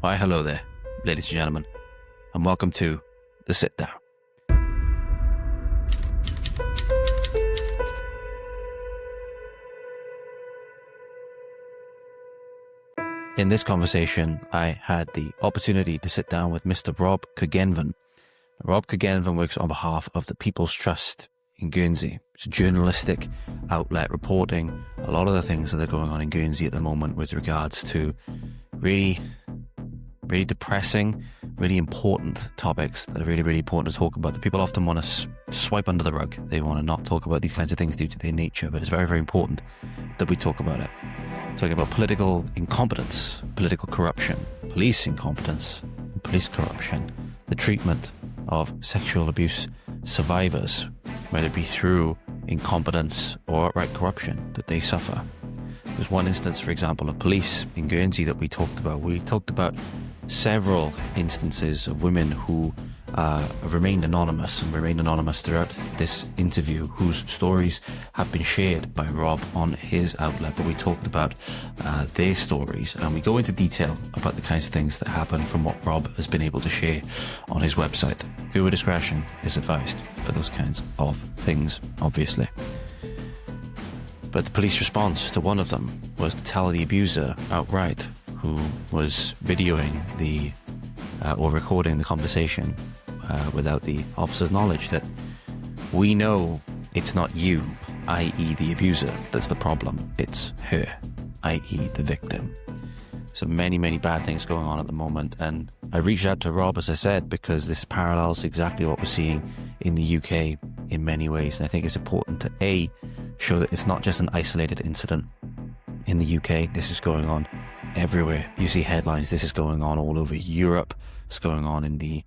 Why, hello there, ladies and gentlemen, and welcome to The Sit Down. In this conversation, I had the opportunity to sit down with Mr. Rob Curgenven. Rob Curgenven works on behalf of the People's Trust in Guernsey. It's a journalistic outlet reporting a lot of the things that are going on in Guernsey at the moment with regards to really depressing, really important topics that are really important to talk about. The people often want to swipe under the rug. They want to not talk about these kinds of things due to their nature, but it's very important that we talk about it. Talking about political incompetence, political corruption, police incompetence, and police corruption, the treatment of sexual abuse survivors, whether it be through incompetence or outright corruption that they suffer. There's one instance, for example, of police in Guernsey that we talked about. We talked about several instances of women who have remained anonymous and remained anonymous throughout this interview, whose stories have been shared by Rob on his outlet. But we talked about their stories, and we go into detail about the kinds of things that happen from what Rob has been able to share on his website. Viewer discretion is advised for those kinds of things, obviously. But the police response to one of them was to tell the abuser outright, who was videoing or recording the conversation without the officer's knowledge, that we know it's not you, i.e. the abuser, that's the problem. It's her, i.e. the victim. So many bad things going on at the moment. And I reached out to Rob, as I said, because this parallels exactly what we're seeing in the UK in many ways. And I think it's important to, A, show that it's not just an isolated incident in the UK. This is going on everywhere. You see headlines. This is going on all over Europe. It's going on in the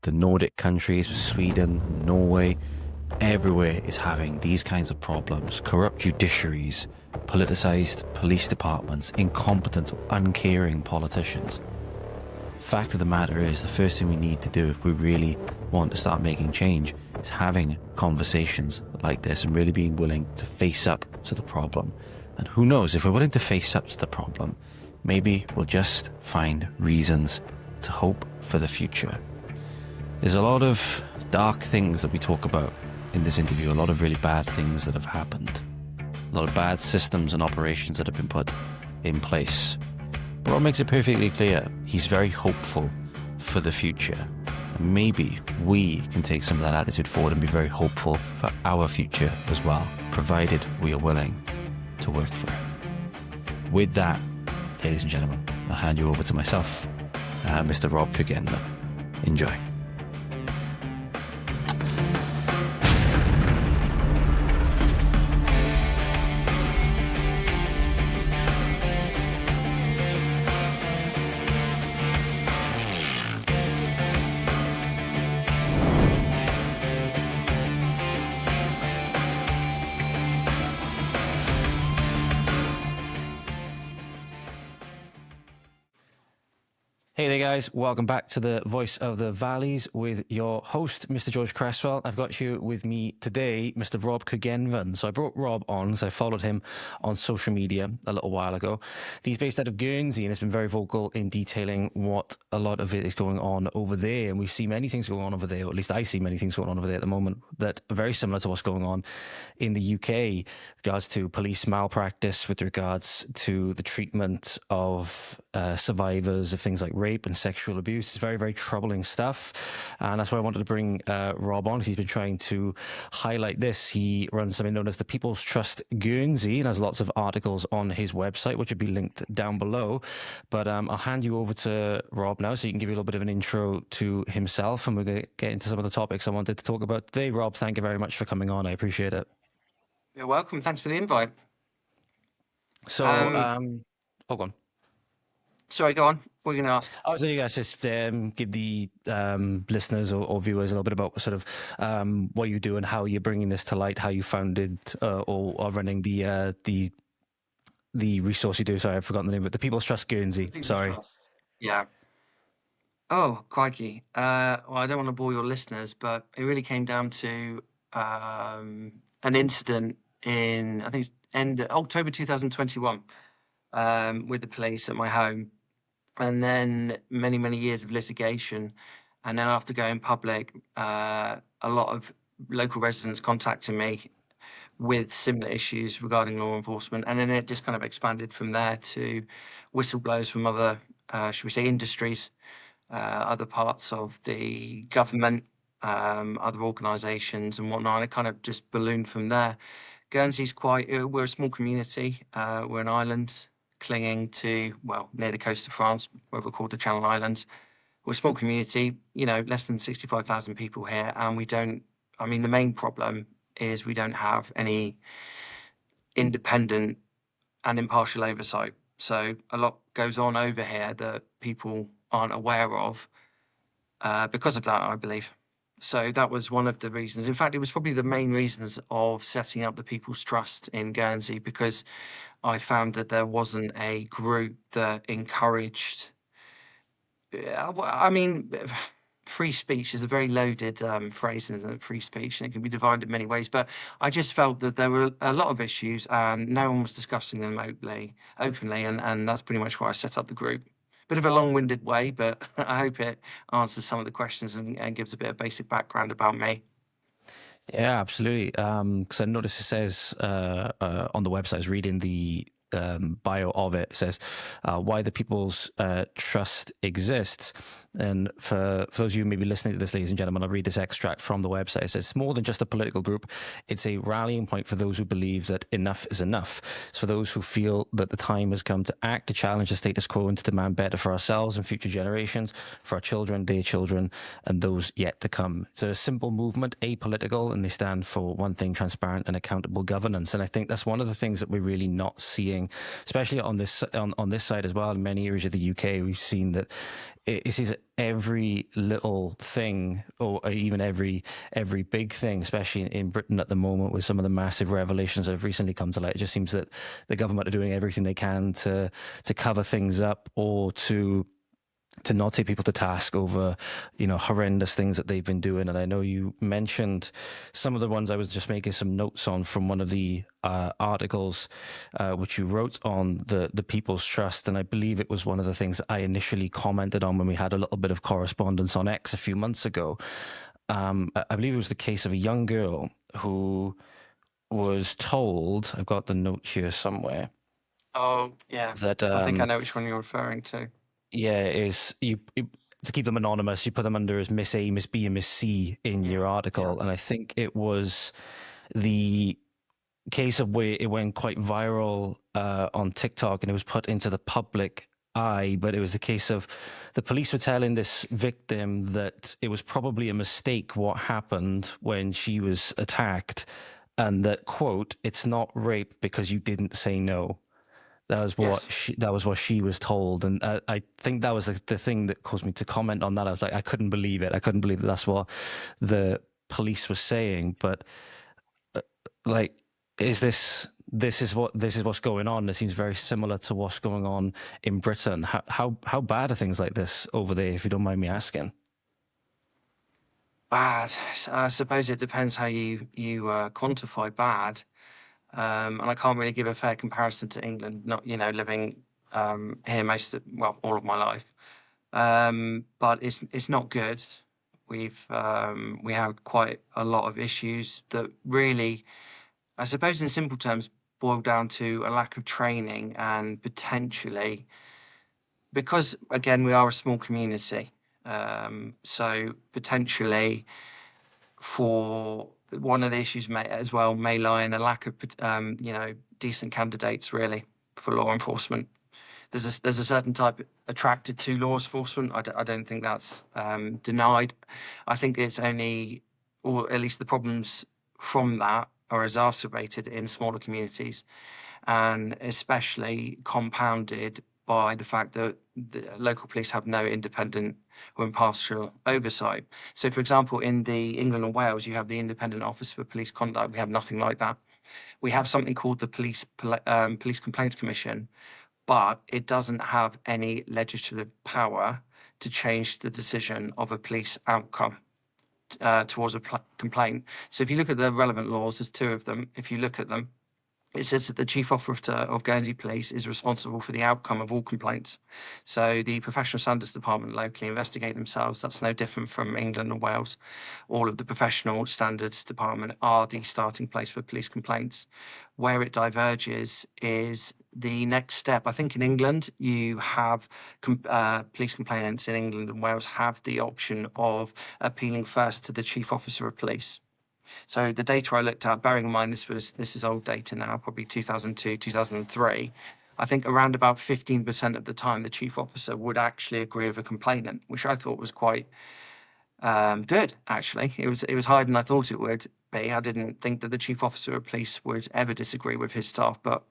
Nordic countries, Sweden, Norway. Everywhere is having these kinds of problems. Corrupt judiciaries, politicized police departments, incompetent, uncaring politicians. Fact of the matter is, the first thing we need to do if we really want to start making change is having conversations like this and really being willing to face up to the problem. And who knows, if we're willing to face up to the problem, maybe we'll just find reasons to hope for the future. There's a lot of dark things that we talk about in this interview, a lot of really bad things that have happened, a lot of bad systems and operations that have been put in place. But Rob makes it perfectly clear he's very hopeful for the future. And maybe we can take some of that attitude forward and be very hopeful for our future as well, provided we are willing to work for it. With that, ladies and gentlemen, I'll hand you over to myself, Mr. Rob Curgenven. Enjoy. Hey there guys, welcome back to the Voice of the Valleys with your host, Mr. George Cresswell. I've got here with me today, Mr. Rob Curgenven. So I brought Rob on because I followed him on social media a little while ago. He's based out of Guernsey and has been very vocal in detailing what a lot of it is going on over there. And we see many things going on over there, or at least I see many things going on over there at the moment that are very similar to what's going on in the UK with regards to police malpractice, with regards to the treatment of survivors of things like rape and sexual abuse. It's very troubling stuff, and that's why I wanted to bring Rob on, because he's been trying to highlight this. He runs something known as the People's Trust Guernsey and has lots of articles on his website, which will be linked down below. But I'll hand you over to Rob now so you can give you a little bit of an intro to himself, and we're going to get into some of the topics I wanted to talk about today. Rob, thank you very much for coming on. I appreciate it. You're welcome. Thanks for the invite. So, go on. Sorry, go on. What are you going to ask? I was going to just give the listeners or viewers a little bit about sort of what you do and how you're bringing this to light, how you founded or are running the resource you do. Sorry, I've forgotten the name of it. The People's Trust Guernsey. Sorry. Trust. Yeah. Oh, crikey. Well, I don't want to bore your listeners, but it really came down to an incident in, I think it's end October 2021, with the police at my home. and then many years of litigation. And then after going public, a lot of local residents contacted me with similar issues regarding law enforcement. And then it just kind of expanded from there to whistleblowers from other, should we say, industries, other parts of the government, other organisations and whatnot. And it kind of just ballooned from there. Guernsey's quite, we're a small community. We're an island clinging to, well, near the coast of France, where we're called the Channel Islands. We're a small community, less than 65,000 people here. And the main problem is we don't have any independent and impartial oversight. So a lot goes on over here that people aren't aware of because of that, I believe. So that was one of the reasons. In fact, it was probably the main reasons of setting up the People's Trust in Guernsey, because I found that there wasn't a group that encouraged. I mean, free speech is a very loaded phrase, isn't it? Free speech, and it can be defined in many ways. But I just felt that there were a lot of issues, and no one was discussing them openly, and that's pretty much why I set up the group. Bit of a long-winded way, but I hope it answers some of the questions and gives a bit of basic background about me. Yeah, absolutely. Because I noticed it says on the website, I was reading the bio of it, it says why the People's Trust exists. And for those of you maybe listening to this, ladies and gentlemen, I'll read this extract from the website. It says, it's more than just a political group. It's a rallying point for those who believe that enough is enough. It's for those who feel that the time has come to act, to challenge the status quo, and to demand better for ourselves and future generations, for our children, their children, and those yet to come. It's a simple movement, apolitical, and they stand for one thing: transparent and accountable governance. And I think that's one of the things that we're really not seeing, especially on this side as well. In many areas of the UK, we've seen that it seems that every little thing, or even every big thing, especially in Britain at the moment, with some of the massive revelations that have recently come to light, it just seems that the government are doing everything they can to cover things up, or to not take people to task over, horrendous things that they've been doing. And I know you mentioned some of the ones. I was just making some notes on from one of the articles which you wrote on the People's Trust, and I believe it was one of the things I initially commented on when we had a little bit of correspondence on X a few months ago. I believe it was the case of a young girl who was told, I've got the note here somewhere. Oh, yeah. That I think I know which one you're referring to. Yeah, is you to keep them anonymous, you put them under as Miss A, Miss B, and Miss C in your article. And I think it was the case of where it went quite viral on TikTok, and it was put into the public eye. But it was a case of the police were telling this victim that it was probably a mistake what happened when she was attacked, and that, quote, it's not rape because you didn't say no. That was what she was told, and I think that was the thing that caused me to comment on that. I was like, I couldn't believe it. I couldn't believe that that's what the police was saying. But like, this is what's going on? It seems very similar to what's going on in Britain. How bad are things like this over there, if you don't mind me asking? Bad. I suppose it depends how you quantify bad. And I can't really give a fair comparison to England, not, living here all of my life. But it's not good. We have quite a lot of issues that really, I suppose in simple terms, boil down to a lack of training, and potentially, because again, we are a small community, so potentially for one of the issues may lie in a lack of decent candidates really for law enforcement. There's a certain type attracted to law enforcement. I don't think that's denied. I think it's only, or at least the problems from that are exacerbated in smaller communities, and especially compounded by the fact that the local police have no independent or impartial oversight. So, for example, in the England and Wales, you have the Independent Office for Police Conduct. We have nothing like that. We have something called the Police Complaints Commission, but it doesn't have any legislative power to change the decision of a police outcome towards a complaint. So if you look at the relevant laws, there's two of them. If you look at them, it says that the Chief Operator of Guernsey Police is responsible for the outcome of all complaints. So the Professional Standards Department locally investigate themselves. That's no different from England and Wales. All of the Professional Standards Department are the starting place for police complaints. Where it diverges is the next step. I think in England, you have police complainants in England and Wales have the option of appealing first to the Chief Officer of Police. So the data I looked at, bearing in mind this is old data now, probably 2002, 2003, I think around about 15% of the time the chief officer would actually agree with a complainant, which I thought was quite good, actually. It was higher than I thought it would be. I didn't think that the chief officer of police would ever disagree with his staff, but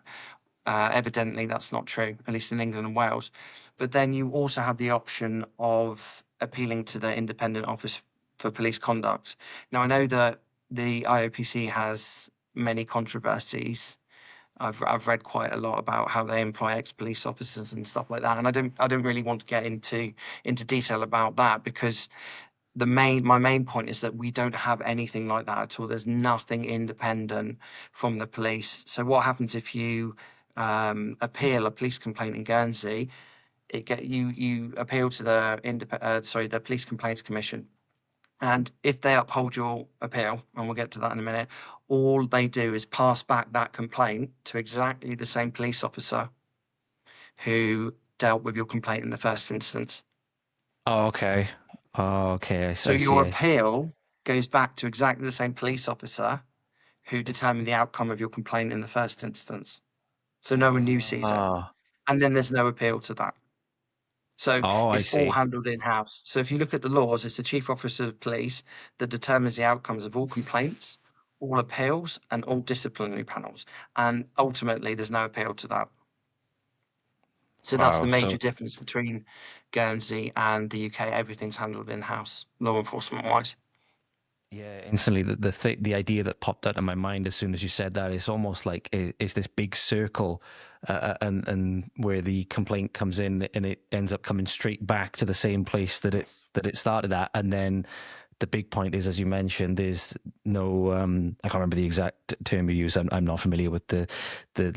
evidently that's not true, at least in England and Wales. But then you also have the option of appealing to the Independent Office for Police Conduct. Now, I know that the IOPC has many controversies. I've read quite a lot about how they employ ex-police officers and stuff like that, and I don't really want to get into detail about that, because my main point is that we don't have anything like that at all. There's nothing independent from the police. So what happens if you appeal a police complaint in Guernsey? You appeal to the Police Complaints Commission. And if they uphold your appeal, and we'll get to that in a minute, all they do is pass back that complaint to exactly the same police officer who dealt with your complaint in the first instance. Oh, okay. Oh, okay. So your appeal goes back to exactly the same police officer who determined the outcome of your complaint in the first instance. So no one new sees it. And then there's no appeal to that. So I it's all see. handled in-house. So if you look at the laws, it's the Chief Officer of Police that determines the outcomes of all complaints, all appeals, and all disciplinary panels. And ultimately, there's no appeal to that. So that's the Wow. major So difference between Guernsey and the UK. Everything's handled in-house, law enforcement-wise. yeah, instantly the idea that popped out of my mind as soon as you said that is almost like is this big circle, and where the complaint comes in and it ends up coming straight back to the same place that it started at, and then the big point is, as you mentioned, there's no I can't remember the exact term you use. I'm not familiar with the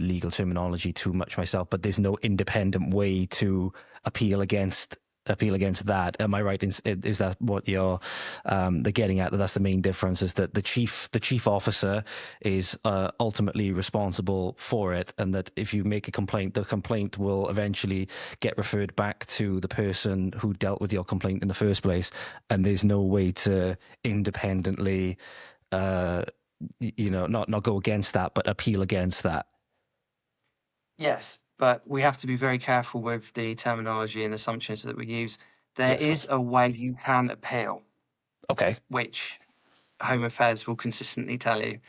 legal terminology too much myself, but there's no independent way to appeal against that. Am I right? Is that what you're they're getting at? That's the main difference, is that the chief officer is ultimately responsible for it, and that if you make a complaint, the complaint will eventually get referred back to the person who dealt with your complaint in the first place, and there's no way to independently not go against that, but appeal against that. Yes, but we have to be very careful with the terminology and assumptions that we use. There Yes, of is course. a way you can appeal, Okay. which Home Affairs will consistently tell you.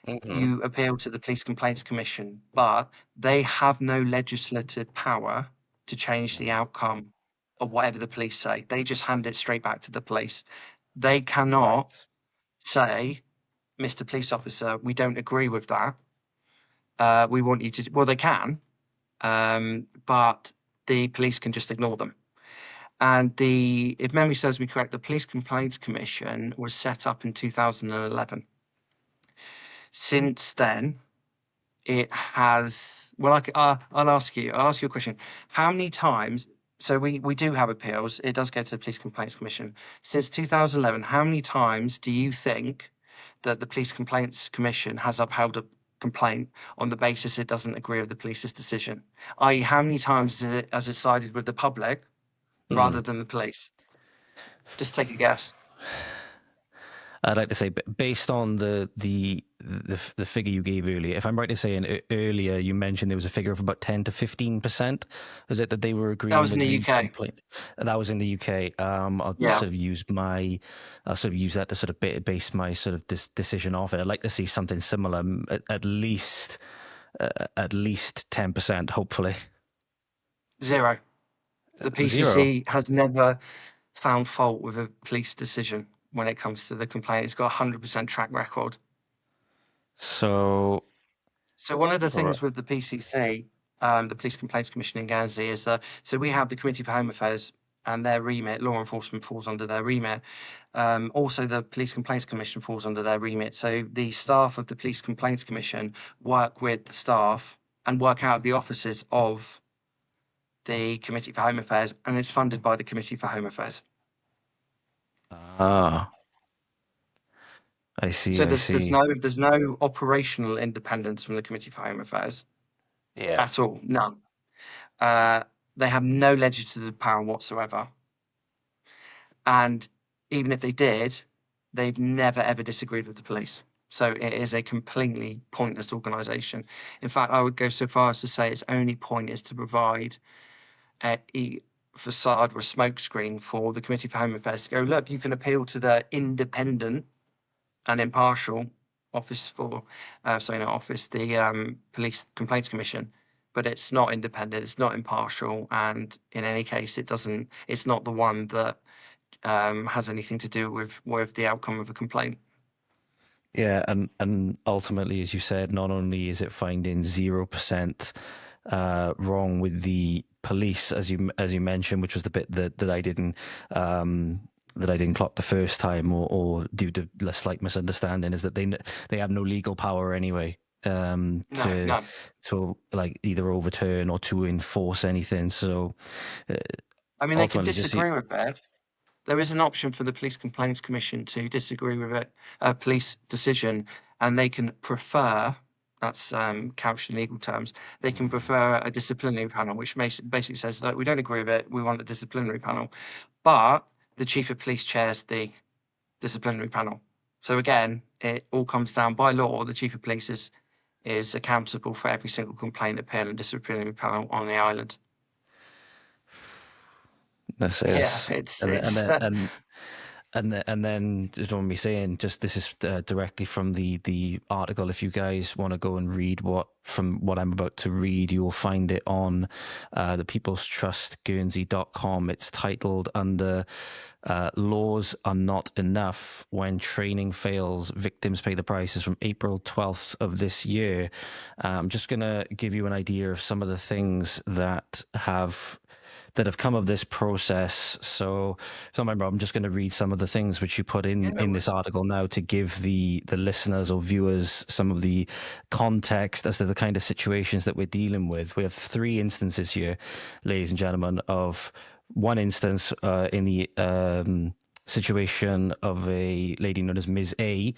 Mm-hmm. You appeal to the Police Complaints Commission, but they have no legislative power to change the outcome of whatever the police say. They just hand it straight back to the police. They cannot Right. say, Mr. Police Officer, we don't agree with that. We want you to, well, they can, but the police can just ignore them. And if memory serves me correct, the Police Complaints Commission was set up in 2011. Since then, it has, well, I'll ask you a question. How many times, so we do have appeals, it does go to the Police Complaints Commission. Since 2011, how many times do you think that the Police Complaints Commission has upheld a complaint on the basis it doesn't agree with the police's decision? I.e., how many times has it sided with the public rather than the police? Just take a guess. I'd like to say, based on the figure you gave earlier, if I'm right in saying earlier, you mentioned there was a figure of about 10 to 15%. Was it that they were That agreeing was in with the the UK. complaint? That was in the UK. I'll Yeah. sort of use that to sort of base my sort of decision off it. I'd like to see something similar, at least 10%, hopefully. Zero. The Zero. PCC has never found fault with a police decision when it comes to the complaint. It's got a 100% track record. So, So one of the right. things with the PCC, the Police Complaints Commission in Guernsey, is so we have the Committee for Home Affairs, and their remit, law enforcement falls under their remit. Also, the Police Complaints Commission falls under their remit. So the staff of the Police Complaints Commission work with the staff and work out of the offices of the Committee for Home Affairs, and it's funded by the Committee for Home Affairs. Ah, I see. So I there's see. no operational independence from the Committee for Home Affairs Yeah. at all. None. They have no legislative power whatsoever. And even if they did, they've never ever disagreed with the police. So it is a completely pointless organisation. In fact, I would go so far as to say its only point is to provide a facade or a smokescreen for the Committee for Home Affairs to go, look, you can appeal to the independent and impartial office for, the Police Complaints Commission, but it's not independent, it's not impartial, and in any case, it's not the one that has anything to do with the outcome of a complaint. Yeah, and ultimately, as you said, not only is it finding 0% wrong with the police, as you mentioned, which was the bit that I didn't clock the first time, or due to a slight misunderstanding, is that they have no legal power anyway to like either overturn or to enforce anything. So I mean, they can ultimately, disagree with it. There is an option for the Police Complaints Commission to disagree with a police decision, and they can prefer, that's couched in legal terms, they can prefer a disciplinary panel, which basically says, like, we don't agree with it, we want a disciplinary panel. But the Chief of Police chairs the disciplinary panel. So again, it all comes down by law. The Chief of Police is accountable for every single complaint, appeal, and disciplinary panel on the island. That's Yeah, it. And then just want me saying, just this is directly from the article. If you guys want to go and read what I'm about to read, you will find it on the People's Trust Guernsey.com. It's titled under "Laws Are Not Enough When Training Fails, Victims Pay the Prices" from April 12th of this year. I'm just gonna give you an idea of some of the things that have come of this process. So, if I remember, I'm just going to read some of the things which you put in this article now to give the listeners or viewers some of the context as to the kind of situations that we're dealing with. We have 3 instances here, ladies and gentlemen, of one instance in the situation of a lady known as Ms. A.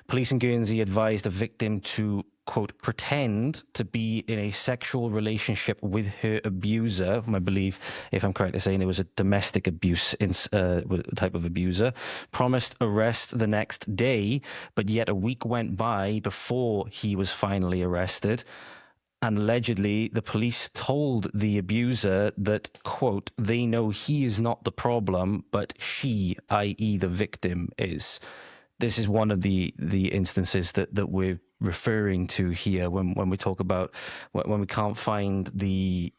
Police in Guernsey advised a victim to, quote, pretend to be in a sexual relationship with her abuser. I believe, if I'm correct in saying, it was a domestic abuse type of abuser. Promised arrest the next day, but yet a week went by before he was finally arrested. And allegedly, the police told the abuser that, quote, they know he is not the problem, but she, i.e. the victim, is. This is one of the instances that we're referring to here when we talk about when we can't find the,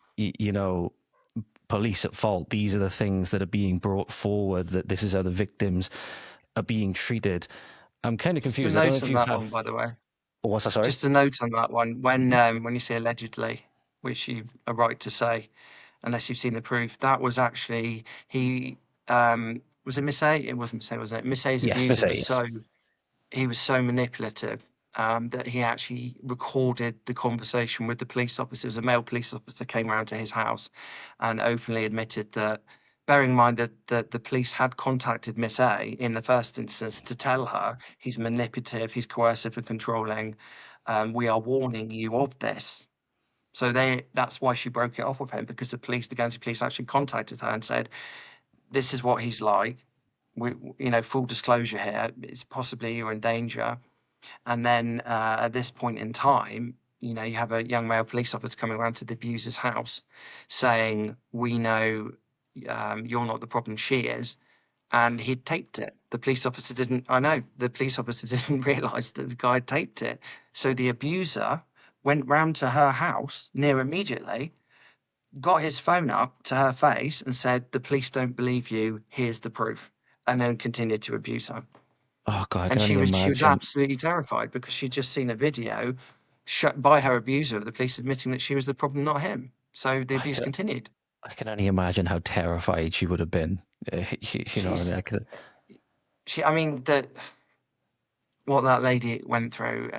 police at fault. These are the things that are being brought forward, that this is how the victims are being treated. I'm kind of confused. I don't know if you have... one, by the way. Oh, what's that, sorry? Just a note on that one. When you say allegedly, which you've a right to say, unless you've seen the proof, that was actually was it Miss A? It wasn't Miss A, was it? Miss A's abuser was so manipulative that he actually recorded the conversation with the police officers. A male police officer came around to his house and openly admitted that, bearing in mind that the police had contacted Miss A in the first instance to tell her he's manipulative, he's coercive and controlling. We are warning you of this. So that's why she broke it off with him, because the Guernsey police actually contacted her and said, this is what he's like. Full disclosure here, it's possibly you're in danger. And then at this point in time, you have a young male police officer coming around to the abuser's house saying, we know you're not the problem, she is. And he'd taped it. The police officer didn't realise that the guy had taped it. So the abuser went round to her house near immediately, got his phone up to her face and said, the police don't believe you, here's the proof. And then continued to abuse her. Oh God, I can And only imagine. She was absolutely terrified because she'd just seen a video shot by her abuser of the police admitting that she was the problem, not him. So the abuse continued. I can only imagine how terrified she would have been. You know what I mean? She's I mean what that lady went through,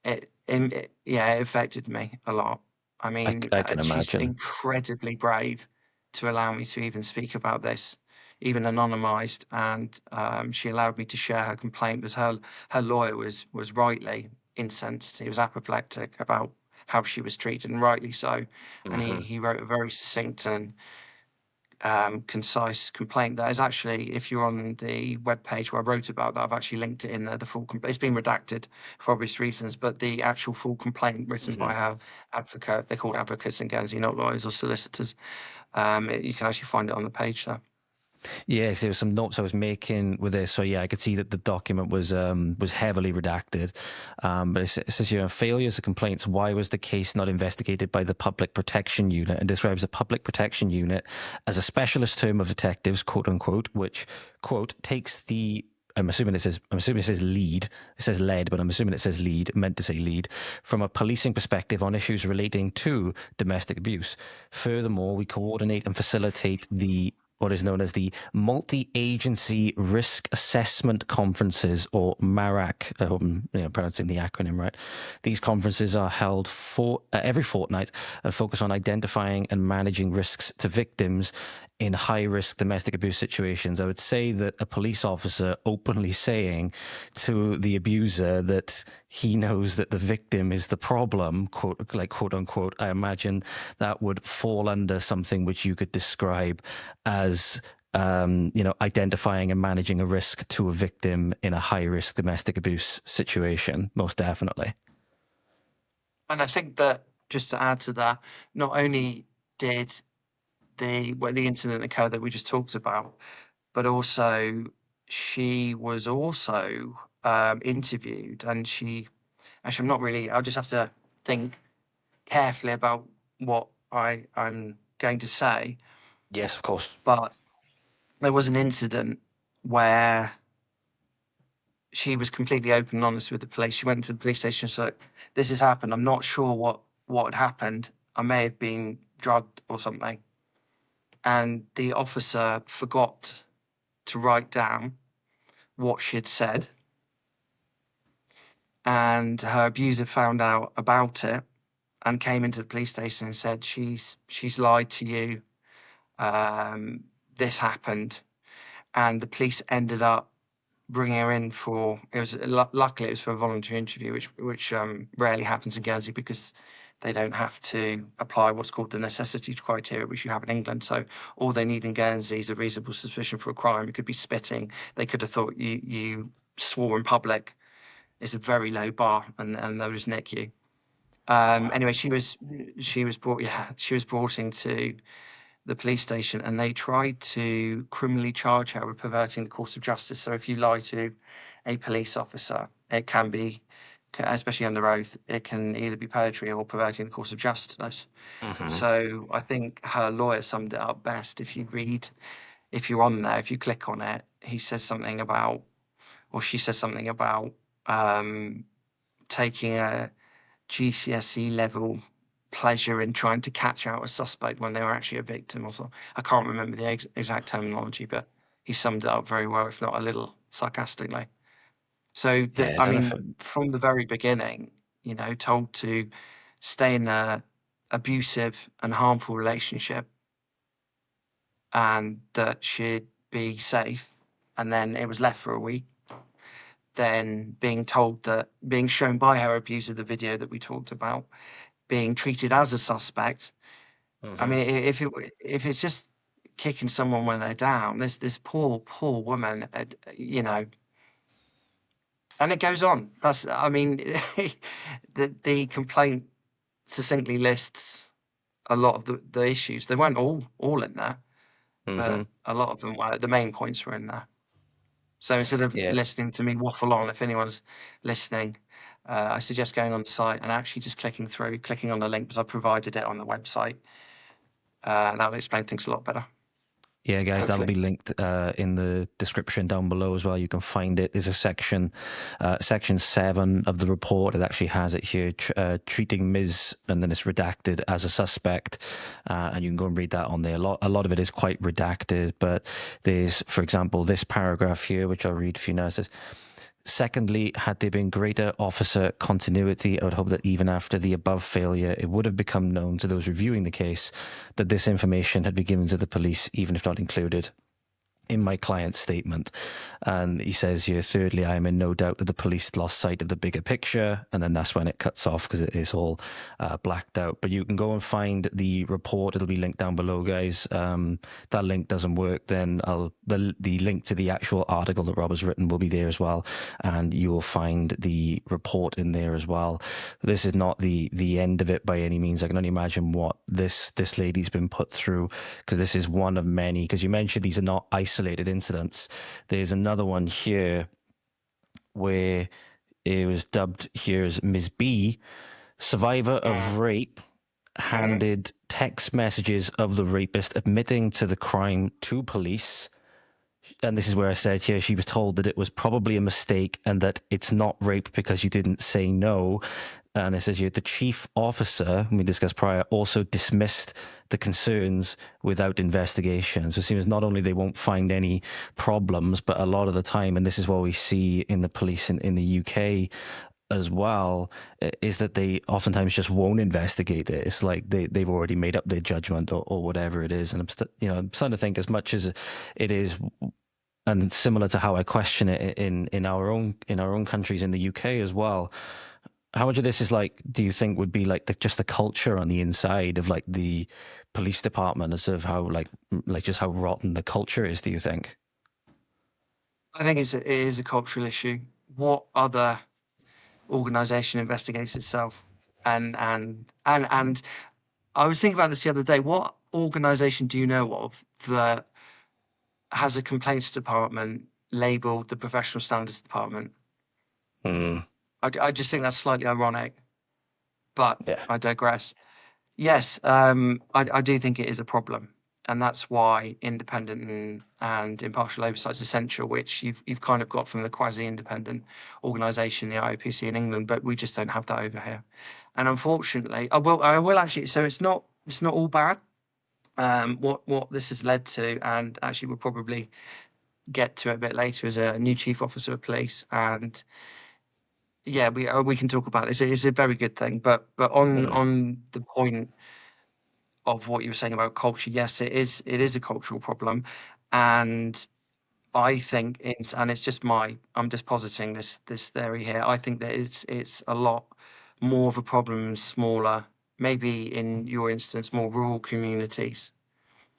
yeah, it affected me a lot. I mean, I can she's imagine. incredibly brave to allow me to even speak about this, even anonymized, and she allowed me to share her complaint because her lawyer was rightly incensed. He was apoplectic about how she was treated, and rightly so. And Hmm. he wrote a very succinct and concise complaint. That is actually, if you're on the webpage where I wrote about that, I've actually linked it in there. The full complaint. It's been redacted for obvious reasons, but the actual full complaint written by Hmm. her advocate, they're called advocates in Guernsey, not lawyers or solicitors. You can actually find it on the page there. Yeah, 'cause there was some notes I was making with this, so yeah, I could see that the document was heavily redacted. But it says here, failures of complaints. Why was the case not investigated by the Public Protection Unit? And describes the Public Protection Unit as a specialist term of detectives, quote unquote, which quote takes the I'm assuming it says lead. It says lead, but I'm assuming it says lead, meant to say lead, from a policing perspective on issues relating to domestic abuse. Furthermore, we coordinate and facilitate the what is known as the Multi-Agency Risk Assessment Conferences, or MARAC. I hope I'm pronouncing the acronym right. These conferences are held every fortnight and focus on identifying and managing risks to victims in high-risk domestic abuse situations. I would say that a police officer openly saying to the abuser that he knows that the victim is the problem, quote unquote, I imagine that would fall under something which you could describe as identifying and managing a risk to a victim in a high-risk domestic abuse situation, most definitely. And I think that, just to add to that, not only did the incident occur that we just talked about, but also she was also interviewed, and she actually, I'm not really. I'll just have to think carefully about what I'm going to say. Yes, of course. But there was an incident where she was completely open and honest with the police. She went to the police station and said, "This has happened. I'm not sure what had happened. I may have been drugged or something." And the officer forgot to write down what she had said, and her abuser found out about it and came into the police station and said, "She's lied to you. Um, this happened." And the police ended up bringing her in for, it was luckily it was for a voluntary interview, which rarely happens in Guernsey because they don't have to apply what's called the necessity criteria, which you have in England. So all they need in Guernsey is a reasonable suspicion for a crime. It could be spitting. They could have thought you swore in public. It's a very low bar, and they'll just nick you. Wow. Anyway, she was brought into the police station, and they tried to criminally charge her with perverting the course of justice. So if you lie to a police officer, it can be, especially under oath, it can either be perjury or perverting the course of justice. Hmm. So I think her lawyer summed it up best. If you're on there, if you click on it, he says something about, or she says something about um, taking a GCSE level pleasure in trying to catch out a suspect when they were actually a victim or something. I can't remember the exact terminology, but he summed it up very well, if not a little sarcastically. So, Yeah, I it's horrific. mean, from the very beginning, told to stay in a abusive and harmful relationship and that she'd be safe, and then it was left for a week. Then being shown by her abuser the video that we talked about, being treated as a suspect. I Hmm. mean, if it's just kicking someone when they're down, this poor woman, and it goes on. That's I mean, the complaint succinctly lists a lot of the issues. They weren't all in there, Hmm. but a lot of them were. The main points were in there. So instead of Yeah. listening to me waffle on, if anyone's listening, I suggest going on the site and actually just clicking on the link because I provided it on the website. That will explain things a lot better. Yeah, guys, that'll hopefully. be linked in the description down below as well. You can find it. There's a section, section 7 of the report. It actually has it here, treating Ms. and then it's redacted as a suspect, and you can go and read that on there. A lot of it is quite redacted, but there's, for example, this paragraph here, which I'll read for you now. It says, secondly, had there been greater officer continuity, I would hope that even after the above failure, it would have become known to those reviewing the case that this information had been given to the police, even if not included in my client's statement. And he says here, thirdly, I am in no doubt that the police lost sight of the bigger picture. And then that's when it cuts off because it is all blacked out. But you can go and find the report. It'll be linked down below, guys. That link doesn't work, then the link to the actual article that Rob has written will be there as well. And you will find the report in there as well. This is not the end of it by any means. I can only imagine what this lady's been put through, because this is one of many. Because you mentioned these are not isolated incidents. There's another one here where it was dubbed here as Ms. B, survivor of rape, handed text messages of the rapist admitting to the crime to police. And this is where I said here, she was told that it was probably a mistake and that it's not rape because you didn't say no. And it says here, the chief officer, we discussed prior, also dismissed the concerns without investigation. So it seems not only they won't find any problems, but a lot of the time, and this is what we see in the police in the UK as well, is that they oftentimes just won't investigate it. It's like they've already made up their judgment or whatever it is. And I'm starting to think, as much as it is, and similar to how I question it in our own countries in the UK as well, how much of this is like, do you think would be like just the culture on the inside of like the police department, as of how like just how rotten the culture is, do you think? I think it is a cultural issue. What other organisation investigates itself? And I was thinking about this the other day. What organisation do you know of that has a complaints department labelled the professional standards department? Mm, I just think that's slightly ironic, but yeah. I digress. Yes, I do think it is a problem, and that's why independent and impartial oversight is essential, which you've kind of got from the quasi-independent organisation, the IOPC in England, but we just don't have that over here. And unfortunately, I will actually. So it's not all bad. What this has led to, and actually we'll probably get to it a bit later, is a new chief officer of police, and yeah, we can talk about this. It's a very good thing, but Mm, on the point of what you were saying about culture, yes, it is a cultural problem, and I think it's just I'm just positing this theory here. I think that it's a lot more of a problem in smaller, maybe in your instance, more rural communities.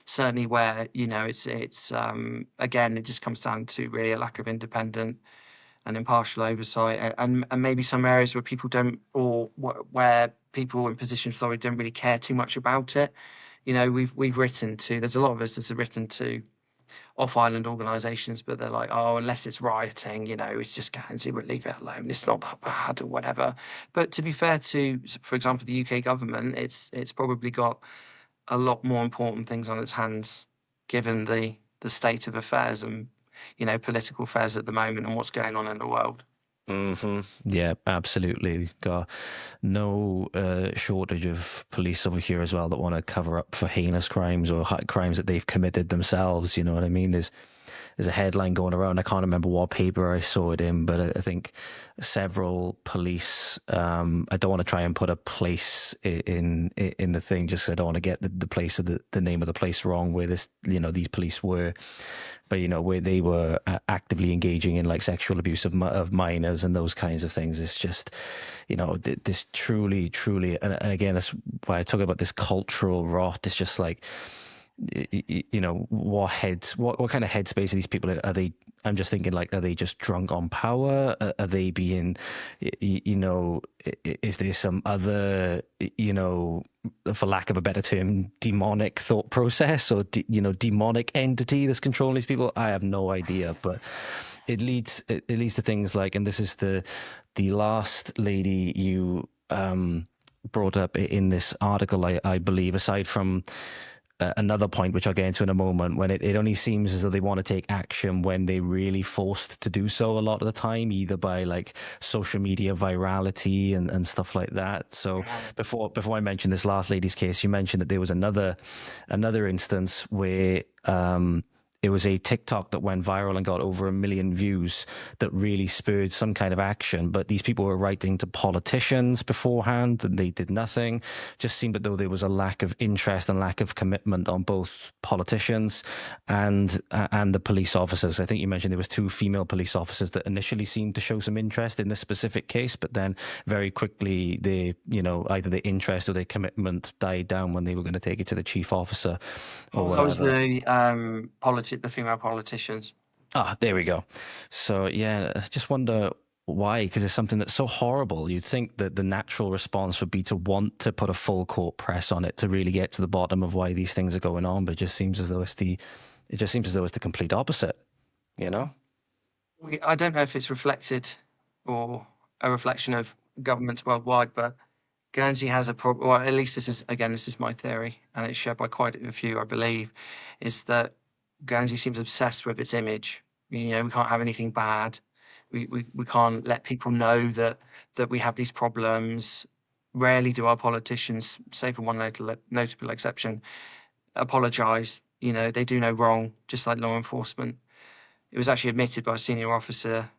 Certainly where, it's again, it just comes down to really a lack of independent and impartial oversight, and maybe some areas where people don't, or where people in positions of authority don't really care too much about it. We've written to, there's a lot of us that have written to off-island organisations, but they're like, oh, unless it's rioting, it's just Guernsey, we'll leave it alone. It's not that bad or whatever. But to be fair to, for example, the UK government, it's probably got a lot more important things on its hands, given the state of affairs and political affairs at the moment and what's going on in the world. hmm Yeah, absolutely. We've got no shortage of police over here as well that want to cover up for heinous crimes or crimes that they've committed themselves. You know what I mean? There's a headline going around. I can't remember what paper I saw it in, but I think several police. I don't want to try and put a place in the thing, just 'cause I don't want to get the place of the name of the place wrong, where these police were. But where they were actively engaging in like sexual abuse of minors and those kinds of things. It's just, this truly, and again, that's why I talk about this cultural rot. It's just like, what kind of headspace are these people in? Are they? I'm just thinking, like, are they just drunk on power? Are they being, is there some other, for lack of a better term, demonic thought process or demonic entity that's controlling these people? I have no idea, but it leads to things like, and this is the last lady you brought up in this article, I believe, aside from another point, which I'll get into in a moment, when it only seems as though they want to take action when they're really forced to do so a lot of the time, either by like social media virality and stuff like that. So before I mentioned this last lady's case, you mentioned that there was another instance where it was a TikTok that went viral and got over 1 million views that really spurred some kind of action. But these people were writing to politicians beforehand and they did nothing. Just seemed as though there was a lack of interest and lack of commitment on both politicians and the police officers. I think you mentioned there was 2 female police officers that initially seemed to show some interest in this specific case, but then very quickly either their interest or their commitment died down when they were going to take it to the chief officer or Well, that was whatever. the female politicians. Ah, there we go. So yeah, I just wonder why, because it's something that's so horrible. You'd think that the natural response would be to want to put a full court press on it to really get to the bottom of why these things are going on, but it just seems as though it's the complete opposite, you know? I don't know if it's reflected or a reflection of governments worldwide, but Guernsey has a problem, or at least this is my theory, and it's shared by quite a few, I believe, is that Guernsey seems obsessed with its image. We can't have anything bad. We can't let people know that we have these problems. Rarely do our politicians, save for one notable exception, apologise. They do no wrong, just like law enforcement. It was actually admitted by a senior officer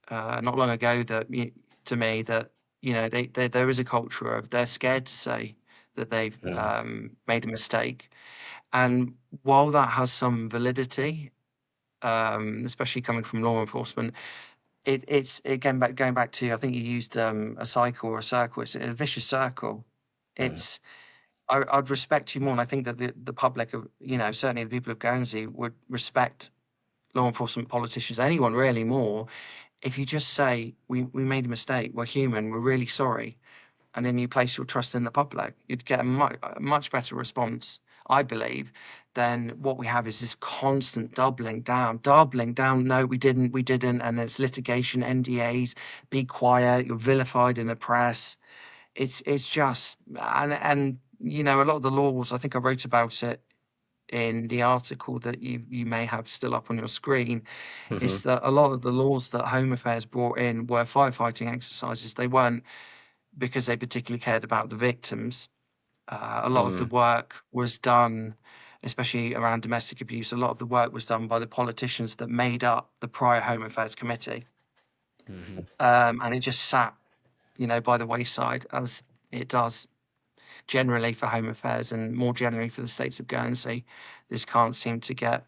not long ago to me that there is a culture of they're scared to say that they've made a mistake, and while that has some validity, especially coming from law enforcement, it's again going back to, I think you used a cycle or a circle. It's a vicious circle. It's I'd respect you more, and I think that the public of certainly the people of Guernsey would respect law enforcement, politicians, anyone really more, if you just say, we made a mistake, we're human, we're really sorry, and then you place your trust in the public, you'd get a much better response, I believe, than what we have is this constant doubling down. No, we didn't, and it's litigation, NDAs, be quiet, you're vilified in the press. It's just, and a lot of the laws, I think I wrote about it in the article that you may have still up on your screen, is that a lot of the laws that Home Affairs brought in were firefighting exercises. They weren't because they particularly cared about the victims. A lot of the work was done, especially around domestic abuse, a lot of the work was done by the politicians that made up the prior Home Affairs Committee. And it just sat, by the wayside, as it does generally for Home Affairs and more generally for the states of Guernsey. This can't seem to get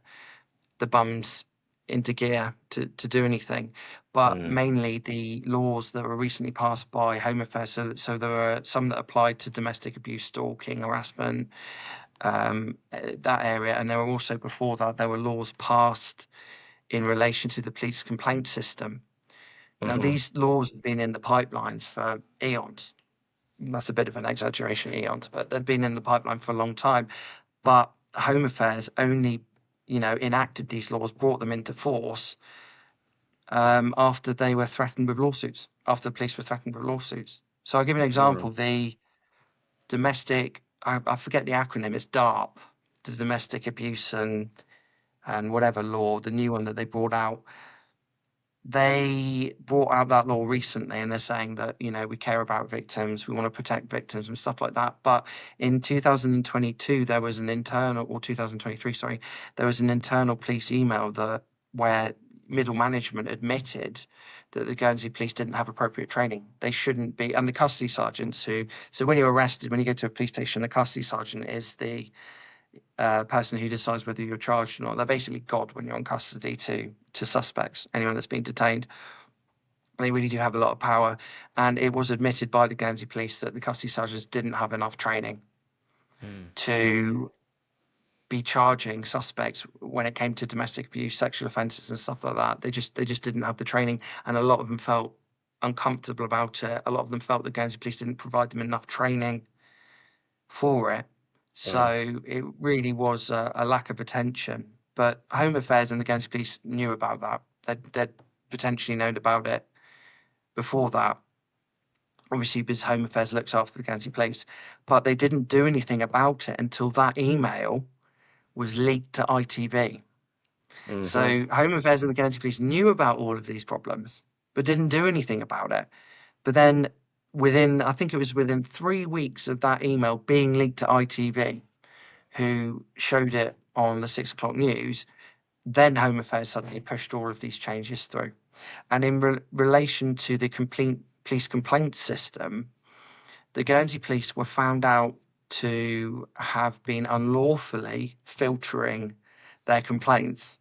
the bums into gear to do anything. But mainly the laws that were recently passed by Home Affairs, so there were some that applied to domestic abuse, stalking, harassment, that area. And there were also, before that, there were laws passed in relation to the police complaint system. Now, these laws have been in the pipelines for eons. That's a bit of an exaggeration, eons, but they've been in the pipeline for a long time. But Home Affairs only, enacted these laws, brought them into force after they were threatened with lawsuits, after the police were threatened with lawsuits. So I'll give you an example. The domestic, I forget the acronym, it's DARP, the Domestic Abuse and whatever law, the new one that they brought out. They brought out that law recently, and they're saying that, we care about victims, we want to protect victims and stuff like that. But in 2022, there was an internal, or 2023, sorry, there was an internal police email where middle management admitted that the Guernsey police didn't have appropriate training. They shouldn't be, and the custody sergeants so when you're arrested, when you go to a police station, the custody sergeant is the person who decides whether you're charged or not. They're basically God when you're in custody to suspects, anyone that's been detained. They really do have a lot of power. And it was admitted by the Guernsey police that the custody sergeants didn't have enough training to be charging suspects when it came to domestic abuse, sexual offences and stuff like that. They just didn't have the training. And a lot of them felt uncomfortable about it. A lot of them felt the Guernsey police didn't provide them enough training for it. So it really was a lack of attention. But Home Affairs and the Guernsey police knew about that. They'd potentially known about it before that. obviously because Home Affairs looks after the Guernsey Police, but they didn't do anything about it until that email was leaked to ITV. So Home Affairs and the Guernsey Police knew about all of these problems, but didn't do anything about it. But then I think it was within 3 weeks of that email being leaked to ITV, who showed it on the 6 o'clock news, then Home Affairs suddenly pushed all of these changes through. And in relation to the police complaint system, the Guernsey Police were found out to have been unlawfully filtering their complaints.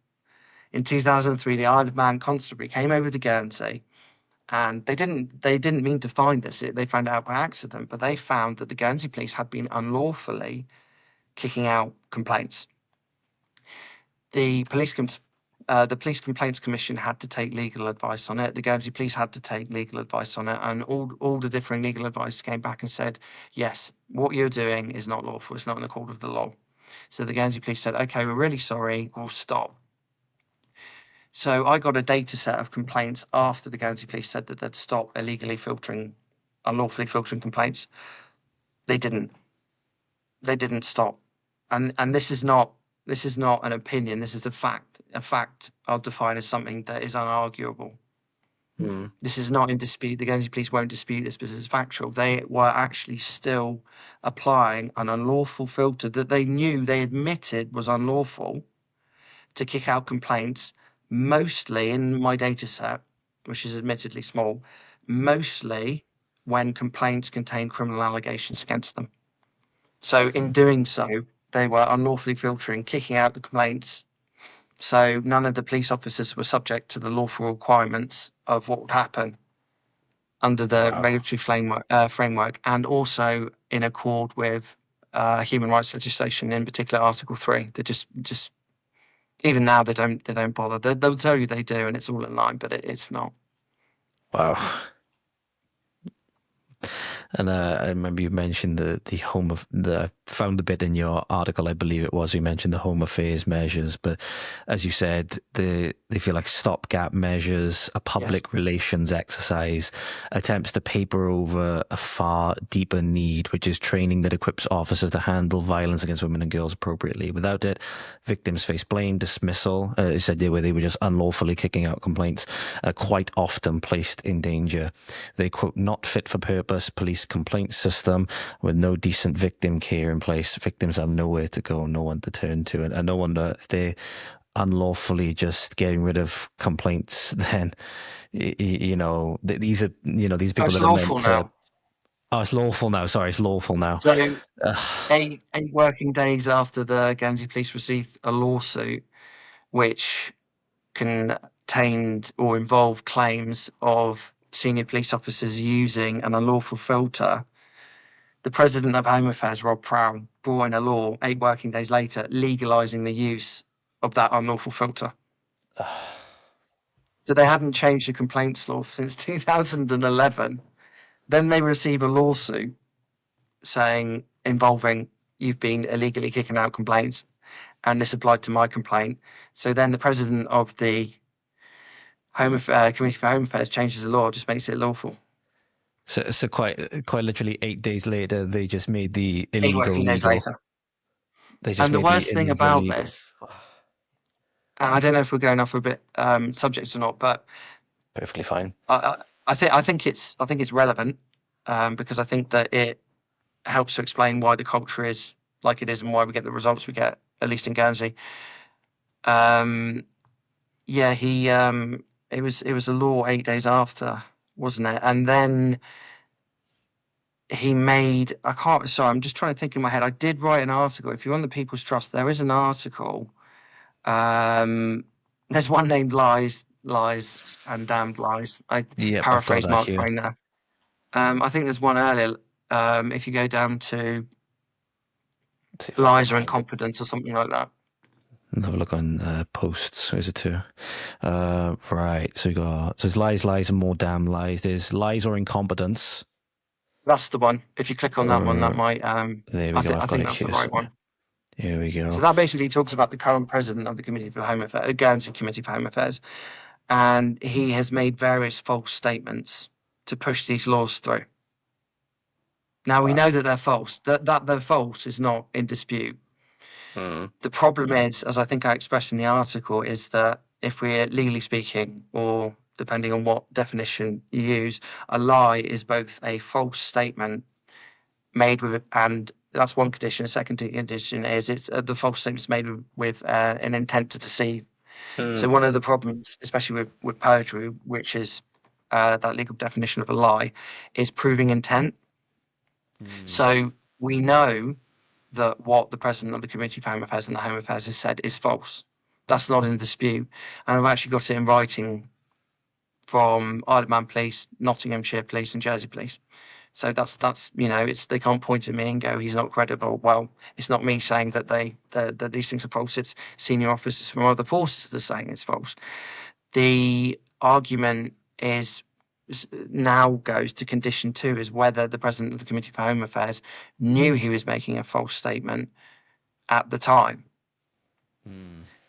In 2003, the Isle of Man Constabulary came over to Guernsey, and they didn't mean to find this. They found it out by accident, but they found that the Guernsey Police had been unlawfully kicking out complaints. The Police Complaints Commission had to take legal advice on it. The Guernsey Police had to take legal advice on it, and all the differing legal advice came back and said, yes, what you're doing is not lawful. It's not in accord with the law. So the Guernsey Police said, okay, we're really sorry, we'll stop. So I got a data set of complaints after the Guernsey Police said that they'd stop unlawfully filtering complaints. They didn't. They didn't stop. And this is not an opinion. This is a fact. A fact I'll define as something that is unarguable. This is not in dispute. The Guernsey Police won't dispute this because it's factual. They were actually still applying an unlawful filter that they knew, they admitted was unlawful, to kick out complaints, mostly in my data set, which is admittedly small, mostly when complaints contain criminal allegations against them. So in doing so, they were unlawfully filtering, kicking out the complaints. So none of the police officers were subject to the lawful requirements of what would happen under the regulatory framework, and also in accord with human rights legislation, in particular Article 3. They just even now they don't bother. They'll tell you they do, and it's all in line, but it's not. Wow. And I remember you mentioned I found a bit in your article, I believe it was, you mentioned the Home Affairs measures, but as you said, they feel like stopgap measures, a public relations exercise, attempts to paper over a far deeper need, which is training that equips officers to handle violence against women and girls appropriately. Without it, victims face blame, dismissal, you said they were just unlawfully kicking out complaints, quite often placed in danger. They quote, not fit for purpose, police complaint system with no decent victim care in place. Victims have nowhere to go, no one to turn to, and no wonder if they're unlawfully just getting rid of complaints, then these people that are meant to. Now. Oh, it's lawful now. Sorry, it's lawful now. So 8 working days after the Guernsey Police received a lawsuit which contained or involved claims of senior police officers using an unlawful filter, the President of Home Affairs, Rob Prowl, brought in a law 8 working days later legalising the use of that unlawful filter. So they hadn't changed the complaints law since 2011. Then they receive a lawsuit involving you've been illegally kicking out complaints, and this applied to my complaint. So then the President of the Committee for Home Affairs changes the law, just makes it lawful. So quite literally 8 days later, they just made the illegal 8 working days legal. later. They just and the worst thing about legal. this, and I don't know if we're going off a bit subject or not, but perfectly fine. I think it's relevant because I think that it helps to explain why the culture is like it is and why we get the results we get, at least in Guernsey. It was a law 8 days after, wasn't it? And then he made, I'm just trying to think in my head. I did write an article. If you're on the People's Trust, there is an article. There's one named Lies, and Damned Lies. I paraphrase Mark Twain there. I think there's one earlier. If you go down to Lies or Incompetence or something like that. Have a look on posts. Is it two? Right. So there's lies, and more damn lies. There's Lies or Incompetence. That's the one. If you click on that one, that might. There we go. I think that's the right one. Here we go. So that basically talks about the current president of the Committee for Home Affairs, Guernsey Committee for Home Affairs, and he has made various false statements to push these laws through. Now, we Wow. know that they're false. That they're false is not in dispute. Mm. The problem is, as I think I expressed in the article, is that if we're legally speaking, or depending on what definition you use, a lie is both a false statement made with, and that's one condition. A second condition is it's the false statements made with an intent to deceive. So Mm. one of the problems, especially with perjury, which is that legal definition of a lie, is proving intent. So we know that what the president of the Committee for Home Affairs and the Home Affairs has said is false. That's not in dispute. And I've actually got it in writing from Isle of Man Police, Nottinghamshire Police, and Jersey Police. So that's it's they can't point at me and go, he's not credible. Well, it's not me saying that that these things are false. It's senior officers from other forces that are saying it's false. The argument is now goes to condition 2, is whether the president of the Committee for Home Affairs knew he was making a false statement at the time.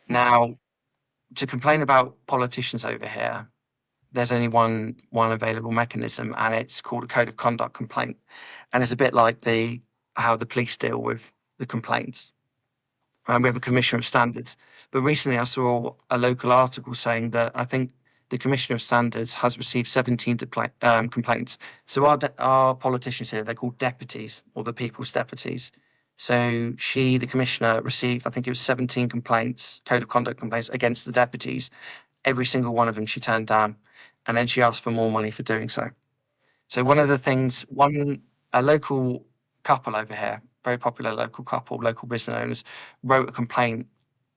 Now, to complain about politicians over here, there's only one available mechanism, and it's called a code of conduct complaint. And it's a bit like how the police deal with the complaints. And we have a commissioner of standards. But recently I saw a local article saying that I think the commissioner of standards has received 17 complaints. So our politicians here, they're called deputies, or the people's deputies. So the commissioner, received, I think it was 17 complaints, code of conduct complaints against the deputies. Every single one of them she turned down. And then she asked for more money for doing so. So one of the things, a local couple over here, very popular local couple, local business owners, wrote a complaint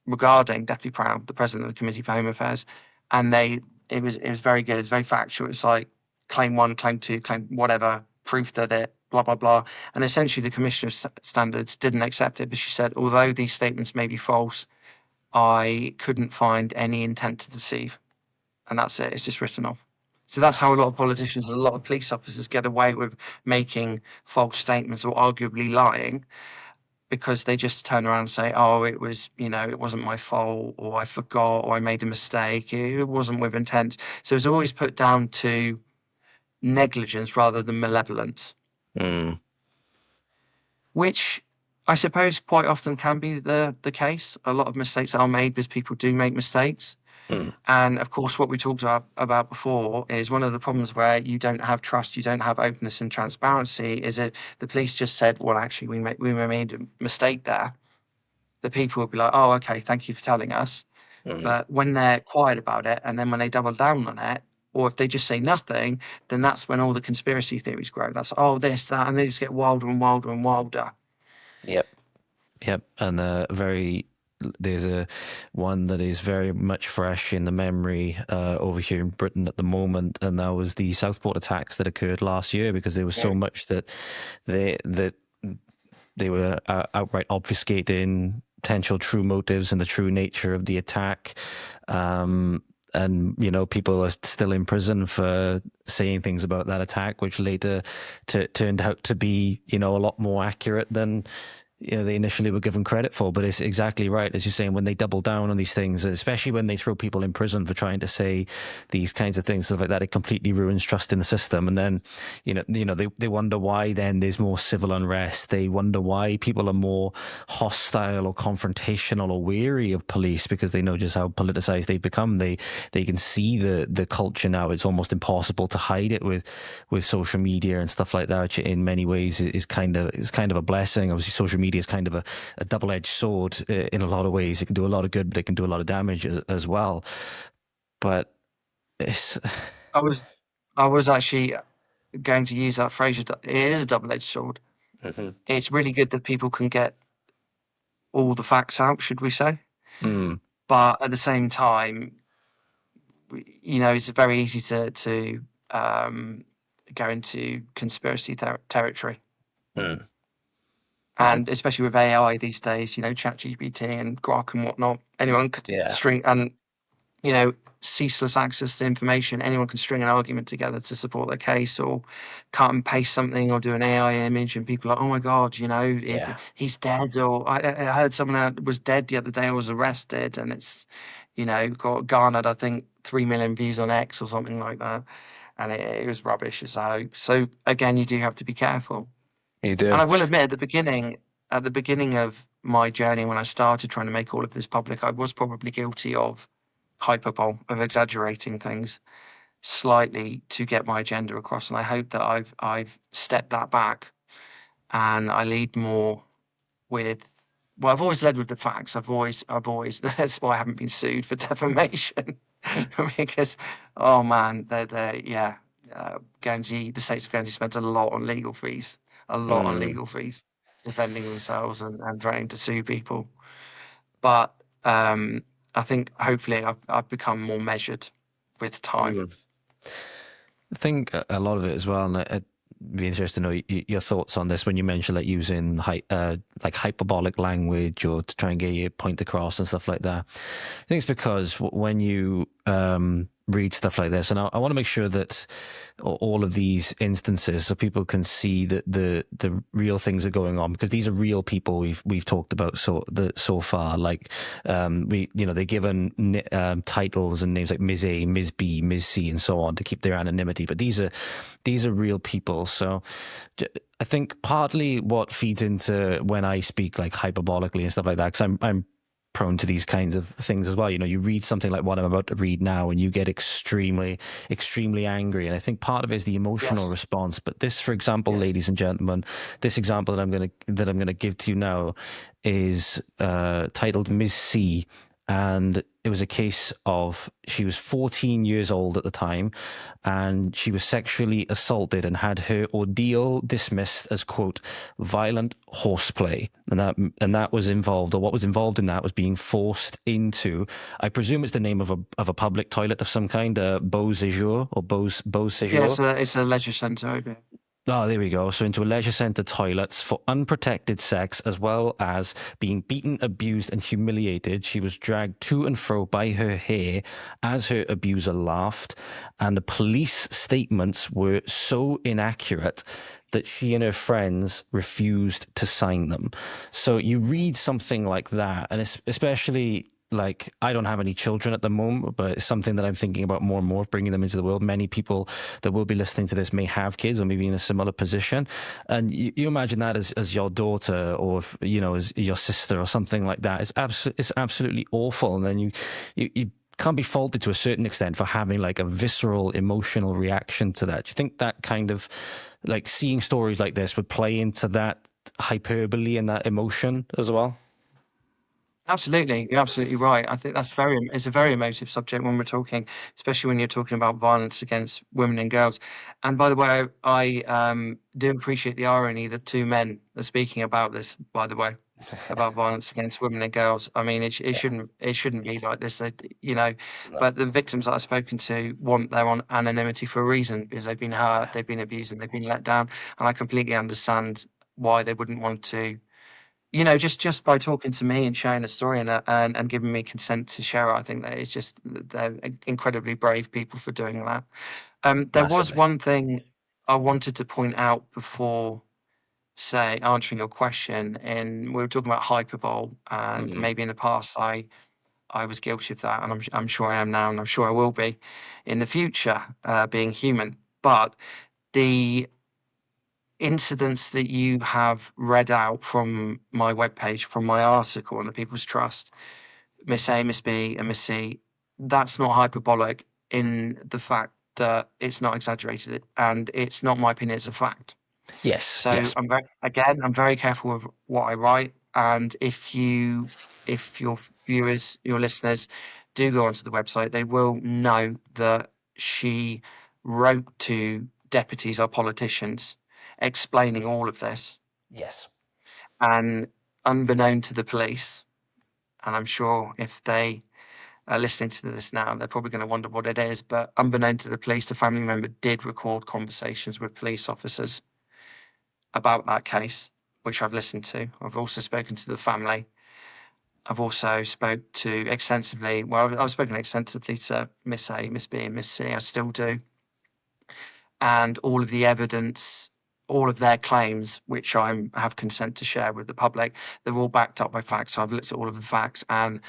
regarding Deputy Proud, the president of the Committee for Home Affairs, and it was very good. It's very factual. It's like claim 1, claim 2, claim whatever, proof that it, blah blah blah. And essentially, the Commissioner of Standards didn't accept it, but she said, although these statements may be false, I couldn't find any intent to deceive, and that's it. It's just written off. So that's how a lot of politicians and a lot of police officers get away with making false statements or arguably lying, because they just turn around and say, oh, it wasn't my fault, or I forgot, or I made a mistake. It wasn't with intent. So it's always put down to negligence rather than malevolence, which I suppose quite often can be the case. A lot of mistakes are made because people do make mistakes. And of course, what we talked about before is one of the problems where you don't have trust, you don't have openness and transparency, is that the police just said, well, actually, we made a mistake there. The people will be like, oh, okay, thank you for telling us. But when they're quiet about it, and then when they double down on it, or if they just say nothing, then that's when all the conspiracy theories grow. That's, oh, this, that, and they just get wilder and wilder and wilder. Yep. And there's one that is very much fresh in the memory over here in Britain at the moment, and that was the Southport attacks that occurred last year, because there was so much that they were outright obfuscating potential true motives and the true nature of the attack. And people are still in prison for saying things about that attack, which later turned out to be a lot more accurate than they initially were given credit for. But it's exactly right, as you're saying, when they double down on these things, especially when they throw people in prison for trying to say these kinds of things, stuff like that, it completely ruins trust in the system. And then they wonder why then there's more civil unrest. They wonder why people are more hostile or confrontational or weary of police, because they know just how politicized they've become. They can see the culture now. It's almost impossible to hide it with social media and stuff like that, which in many ways is kind of a blessing. Obviously, social media is kind of a double-edged sword in a lot of ways. It can do a lot of good, but it can do a lot of damage as well. But it's... I was actually going to use that phrase. It is a double-edged sword. Mm-hmm. It's really good that people can get all the facts out, should we say? But at the same time, it's very easy to go into conspiracy territory. And especially with AI these days, ChatGPT and Grok and whatnot, anyone could string, and ceaseless access to information. Anyone can string an argument together to support their case, or cut and paste something, or do an AI image, and people are like, oh my God, he's dead. Or I heard someone was dead the other day, or was arrested, and it's, got garnered, I think, 3 million views on X or something like that. And it was rubbish. So again, you do have to be careful. You do. And I will admit, at the beginning of my journey, when I started trying to make all of this public, I was probably guilty of hyperbole, of exaggerating things slightly to get my agenda across. And I hope that I've stepped that back, and I lead more with. Well, I've always led with the facts. I've always. That's why I haven't been sued for defamation, because, oh man, yeah. Guernsey, the states of Guernsey spent a lot on legal fees, Mm. defending themselves and threatening to sue people. But I think hopefully I've become more measured with time. Mm. I think a lot of it as well, and I'd be interested to know your thoughts on this when you mention like using like hyperbolic language or to try and get your point across and stuff like that. I think it's because when you read stuff like this, and I want to make sure that all of these instances, so people can see that the real things are going on, because these are real people we've talked about so far. Like they're given titles and names like Ms. A, Ms. B, Ms. C, and so on to keep their anonymity. But these are real people. So I think partly what feeds into when I speak like hyperbolically and stuff like that, because I'm prone to these kinds of things as well. You read something like what I'm about to read now and you get extremely, extremely angry. And I think part of it is the emotional Yes. response. But this, for example, Yes. ladies and gentlemen, this example that I'm gonna give to you now is titled Ms. C. And it was a case of, she was 14 years old at the time, and she was sexually assaulted and had her ordeal dismissed as, quote, violent horseplay. And that was involved, or what was involved in that was being forced into, I presume it's the name of a public toilet of some kind, Beau Séjour or Beau Séjour. Yeah, it's a leisure centre over. Oh, there we go. So into a leisure centre toilets for unprotected sex, as well as being beaten, abused and humiliated. She was dragged to and fro by her hair as her abuser laughed. And the police statements were so inaccurate that she and her friends refused to sign them. So you read something like that, and especially, like, I don't have any children at the moment, but it's something that I'm thinking about more and more, bringing them into the world. Many people that will be listening to this may have kids or maybe in a similar position. And you imagine that as your daughter, or, as your sister or something like that. It's absolutely awful. And then you can't be faulted to a certain extent for having like a visceral emotional reaction to that. Do you think that kind of, like, seeing stories like this would play into that hyperbole and that emotion as well? Absolutely, you're absolutely right. I think it's a very emotive subject when we're talking, especially when you're talking about violence against women and girls. And by the way, I do appreciate the irony that two men are speaking about this. By the way, about violence against women and girls. I mean, it shouldn't be like this. No. But the victims that I've spoken to want their anonymity for a reason, because they've been hurt, they've been abused, and they've been let down. And I completely understand why they wouldn't want to. Just by talking to me and sharing a story and giving me consent to share it, I think that it's just, they're incredibly brave people for doing that. There was Massively. one thing I wanted to point out before, say, answering your question, and we were talking about hyperbole, and Mhm. maybe in the past I was guilty of that, and I'm sure I am now, and I'm sure I will be in the future, being human. But the incidents that you have read out from my webpage, from my article on the People's Trust, Miss A, Miss B, and Miss C, that's not hyperbolic in the fact that it's not exaggerated, and it's not my opinion, it's a fact. Yes, So yes. I'm very careful with what I write. And if your viewers, your listeners do go onto the website, they will know that she wrote to deputies or politicians explaining all of this. Yes. And unbeknown to the police, and I'm sure if they are listening to this now, they're probably going to wonder what it is. But unbeknown to the police, the family member did record conversations with police officers about that case, which I've listened to. I've also spoken to the family. I've also spoke to extensively. Well, I've spoken extensively to Miss A, Miss B, and Miss C. I still do. And all of the evidence, all of their claims, which I have consent to share with the public, they're all backed up by facts. So I've looked at all of the facts, and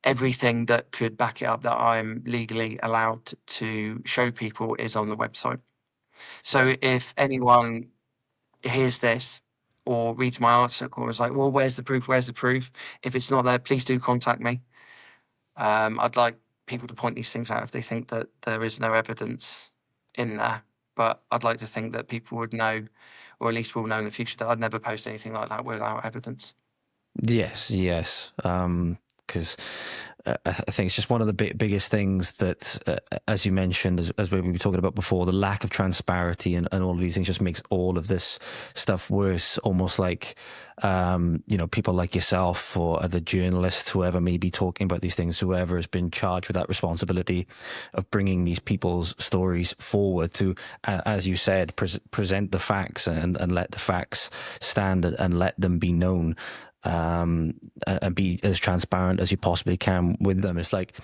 everything that could back it up that I'm legally allowed to show people is on the website. So if anyone here's this, or reads my article and is like, well, where's the proof? Where's the proof? If it's not there, please do contact me. I'd like people to point these things out if they think that there is no evidence in there. But I'd like to think that people would know, or at least will know in the future, that I'd never post anything like that without evidence. Yes, yes. Because I think it's just one of the biggest things that, as you mentioned, as we were talking about before, the lack of transparency and all of these things just makes all of this stuff worse. Almost like, people like yourself or other journalists, whoever may be talking about these things, whoever has been charged with that responsibility of bringing these people's stories forward to, as you said, present the facts and let the facts stand and let them be known. And be as transparent as you possibly can with them. It's like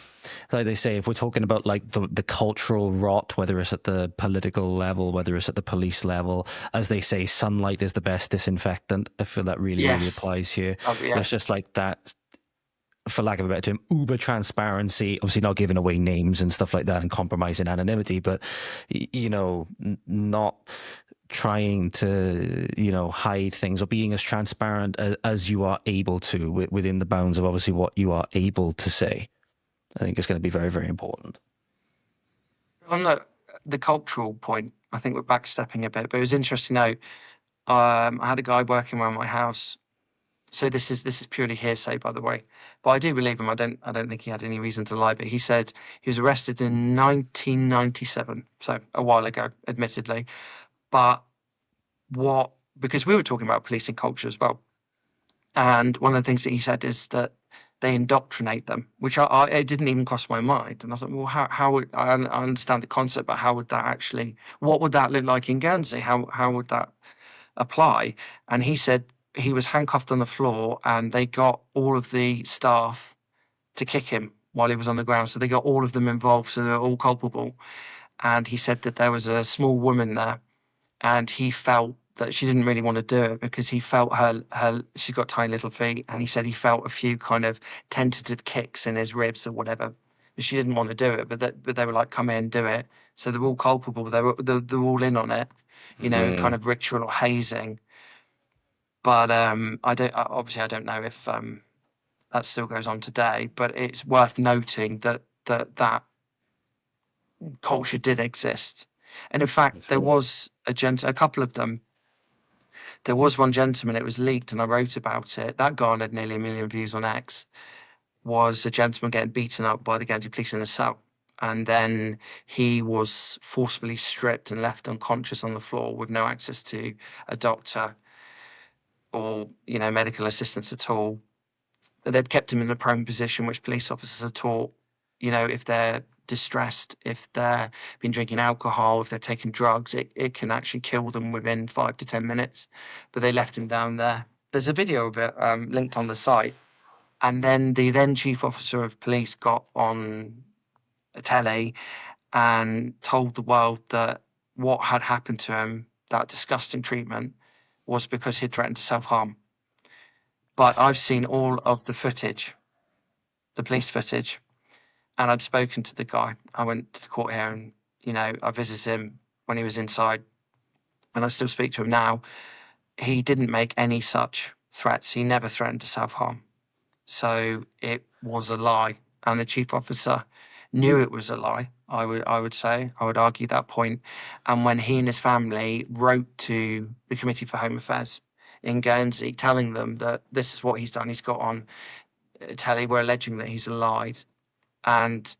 they say, if we're talking about like the cultural rot, whether it's at the political level, whether it's at the police level, as they say, sunlight is the best disinfectant. I feel that really applies here. Yeah. It's just like that, for lack of a better term, uber transparency, obviously not giving away names and stuff like that and compromising anonymity, but, not trying to, hide things, or being as transparent as you are able to within the bounds of obviously what you are able to say. I think it's going to be very, very important. On the cultural point, I think we're backstepping a bit, but it was interesting to note. I had a guy working around my house. So this is purely hearsay, by the way, but I do believe him. I don't think he had any reason to lie. But he said he was arrested in 1997, so a while ago, admittedly. But because we were talking about policing culture as well, and one of the things that he said is that they indoctrinate them, which it didn't even cross my mind. And I was like, well, how would I understand the concept, but how would that actually? What would that look like in Guernsey? How would that apply? And he said he was handcuffed on the floor, and they got all of the staff to kick him while he was on the ground. So they got all of them involved, so they're all culpable. And he said that there was a small woman there, and he felt that she didn't really want to do it because he felt she's got tiny little feet, and he said he felt a few kind of tentative kicks in his ribs or whatever. But she didn't want to do it, but they were like, come in, do it. So they're all culpable. They're all in on it, kind of ritual or hazing. But I don't know if that still goes on today. But it's worth noting that culture did exist. And in fact, there was a couple of them. There was one gentleman, it was leaked, and I wrote about it. That garnered nearly 1 million views on X. Was a gentleman getting beaten up by the Guernsey police in a cell. And then he was forcibly stripped and left unconscious on the floor with no access to a doctor or, medical assistance at all. They'd kept him in a prone position, which police officers are taught, if they're distressed, if they've been drinking alcohol, if they're taking drugs, it can actually kill them within 5 to 10 minutes. But they left him down there. There's a video of it linked on the site. And then the then chief officer of police got on a telly and told the world that what had happened to him, that disgusting treatment, was because he'd threatened to self-harm. But I've seen all of the footage, the police footage, and I'd spoken to the guy. I went to the court here and, I visited him when he was inside, and I still speak to him now. He didn't make any such threats. He never threatened to self-harm. So it was a lie. And the chief officer knew it was a lie, I would say. I would argue that point. And when he and his family wrote to the Committee for Home Affairs in Guernsey, telling them that this is what he's done, he's got on telly, we're alleging that he's lied, and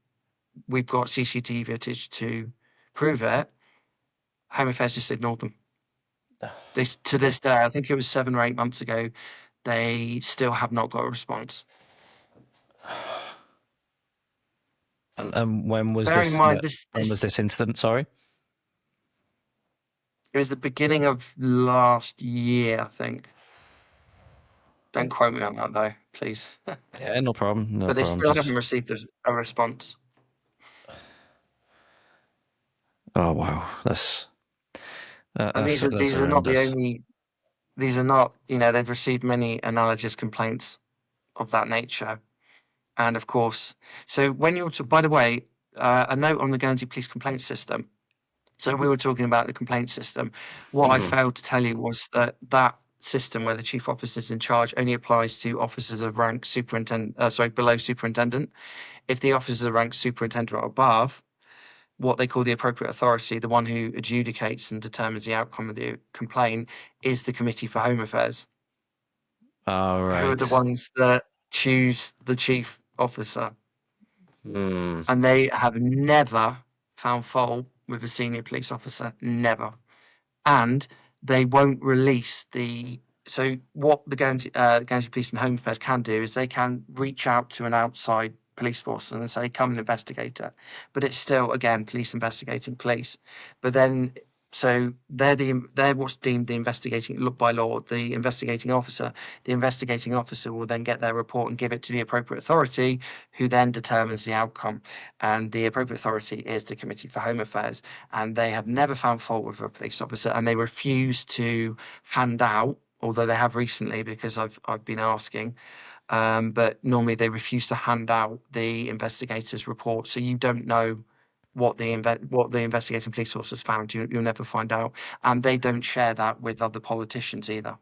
we've got CCTV footage to prove it, Home Affairs just ignored them. To this day, I think it was 7 or 8 months ago, they still have not got a response. And when was Bearing this? in mind, when was this incident? Sorry. It was the beginning of last year, I think. Don't quote me on that, though, please. Yeah, no problem. But they still haven't received a response. Oh wow, that's and these are not the only. These are not, they've received many analogous complaints of that nature, and of course, so when you're by the way, a note on the Guernsey police complaint system. So we were talking about the complaint system. What I failed to tell you was that that system where the chief officer is in charge only applies to officers of rank below superintendent. If the officers of rank superintendent or above, what they call the appropriate authority, the one who adjudicates and determines the outcome of the complaint, is the Committee for Home Affairs, All who are the right. ones that choose the chief officer. Mm. And they have never found fault with a senior police officer, never. And they won't release the. So what the Guernsey Police and Home Affairs can do is they can reach out to an outside police force and say, come and investigate it. But it's still, again, police investigating police. But then, so they're what's deemed the investigating, look by law, the investigating officer. The investigating officer will then get their report and give it to the appropriate authority, who then determines the outcome. And the appropriate authority is the Committee for Home Affairs. And they have never found fault with a police officer, and they refuse to hand out, although they have recently, because I've been asking. But normally they refuse to hand out the investigator's report, so you don't know what the investigating police officers found. You'll never find out, and they don't share that with other politicians either.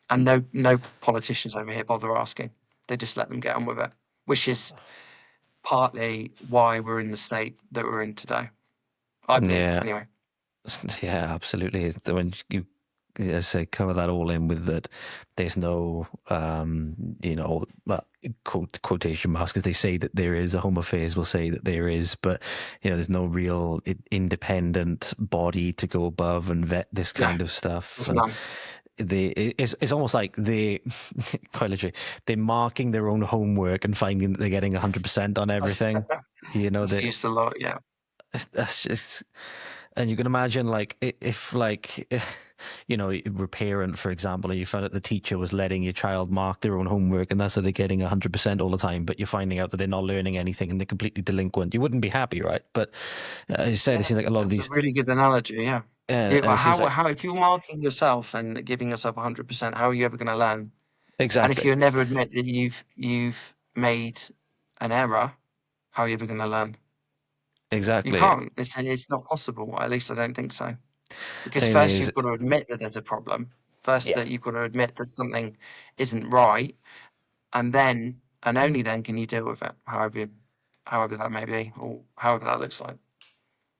And no politicians over here bother asking. They just let them get on with it, which is partly why we're in the state that we're in today, I believe. Yeah. Anyway. Yeah, absolutely. When you say cover that all in with that, there's no, quotation marks, because they say that there is, a Home Affairs will say that there is, but there's no real independent body to go above and vet this kind of stuff. And it's almost like they, quite literally, they're marking their own homework and finding that they're getting 100% on everything. They used a lot, yeah. That's just. And you can imagine, like, if a parent, for example, you found out the teacher was letting your child mark their own homework, and that's how they're getting 100% all the time, but you're finding out that they're not learning anything and they're completely delinquent. You wouldn't be happy, right? But as you said, it seems like a lot of these. That's a really good analogy, yeah. How if you're marking yourself and giving yourself 100%, how are you ever going to learn? Exactly. And if you never admit that you've made an error, how are you ever going to learn? Exactly. You can't. It's not possible. At least I don't think so. Because first you've got to admit that there's a problem. That you've got to admit that something isn't right, and then and only then can you deal with it, however that may be, or however that looks like.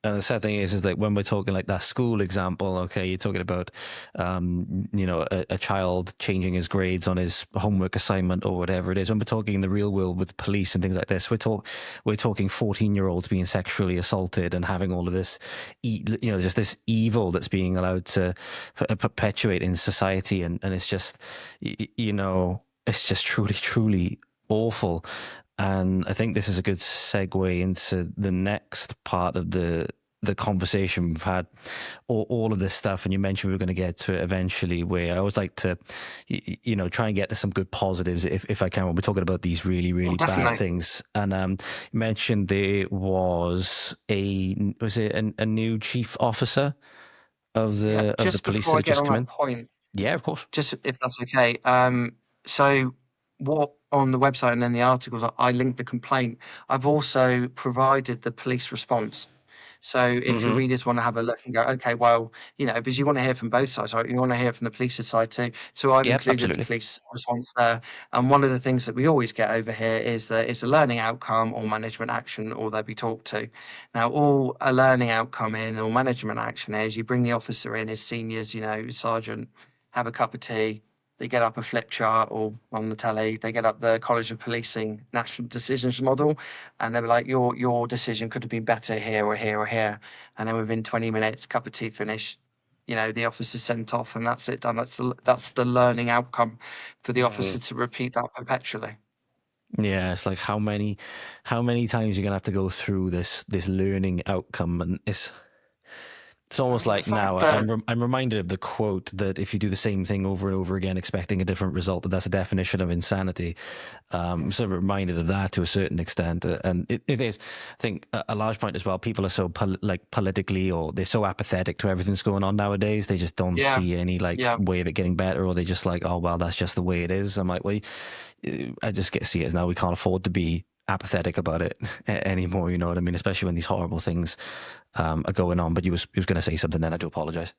And the sad thing is that when we're talking like that school example, okay, you're talking about, a child changing his grades on his homework assignment or whatever it is. When we're talking in the real world with police and things like this, we're talking 14-year-olds being sexually assaulted and having all of this, just this evil that's being allowed to perpetuate in society, and it's just, it's just truly, truly awful. And I think this is a good segue into the next part of the conversation. We've had all of this stuff, and you mentioned we were going to get to it eventually, where I always like to, try and get to some good positives if I can, when we're talking about these really, really bad things. And you mentioned there was a new chief officer of the police that just come in? Point, yeah, of course. Just if that's okay. So what on the website and in the articles, I linked the complaint. I've also provided the police response. So if your readers want to have a look and go, okay, well, because you want to hear from both sides, right? You want to hear from the police's side too. So I've included the police response there. And one of the things that we always get over here is that it's a learning outcome or management action, or they'll be talked to. Now, all a learning outcome in or management action is you bring the officer in, his seniors, sergeant, have a cup of tea. They get up a flip chart or on the telly, they get up the College of Policing National Decisions Model, and they were like, your decision could have been better here or here or here. And then within 20 minutes, cup of tea finished, the officer's sent off, and that's it done. That's the learning outcome for the officer to repeat that perpetually. Yeah, it's like how many times you're gonna have to go through this learning outcome, and it's almost like now I'm reminded of the quote that if you do the same thing over and over again expecting a different result, that's a definition of insanity. I'm sort of reminded of that to a certain extent, and it is, I think, a large point as well. People are so politically, or they're so apathetic to everything that's going on nowadays. They just don't see any way of it getting better, or they just like, oh well, that's just the way it is. I'm like, well, I just see it as now we can't afford to be apathetic about it anymore. You know what I mean? Especially when these horrible things are going on. But you was going to say something then. I do apologise.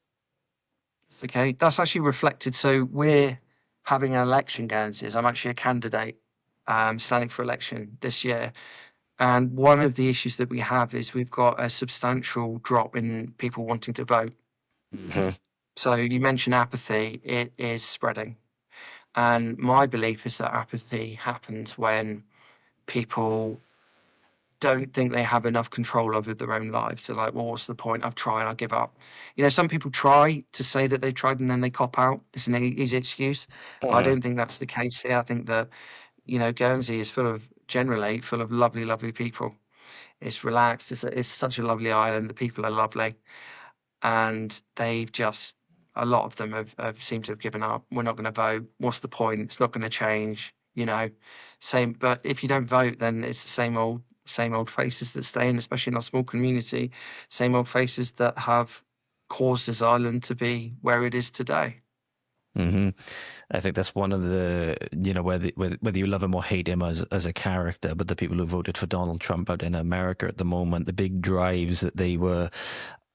Okay, that's actually reflected. So we're having an election, Guernsey. I'm actually a candidate standing for election this year. And one of the issues that we have is we've got a substantial drop in people wanting to vote. Mhm. So you mentioned apathy, it is spreading. And my belief is that apathy happens when people don't think they have enough control over their own lives. They're like, well, what's the point? I've tried, I'll give up. You know, some people try to say that they've tried and then they cop out. It's an easy excuse. But I Mhm. don't think that's the case here. I think that, you know, Guernsey is generally full of lovely, lovely people. It's relaxed. It's such a lovely island. The people are lovely. And they've just, a lot of them have seemed to have given up. We're not going to vote. What's the point? It's not going to change, you know. Same, but if you don't vote, then it's the same old faces that stay in, especially in our small community, same old faces that have caused this island to be where it is today. I think that's one of the, you know, whether you love him or hate him as a character, but the people who voted for Donald Trump out in America at the moment, the big drives that they were,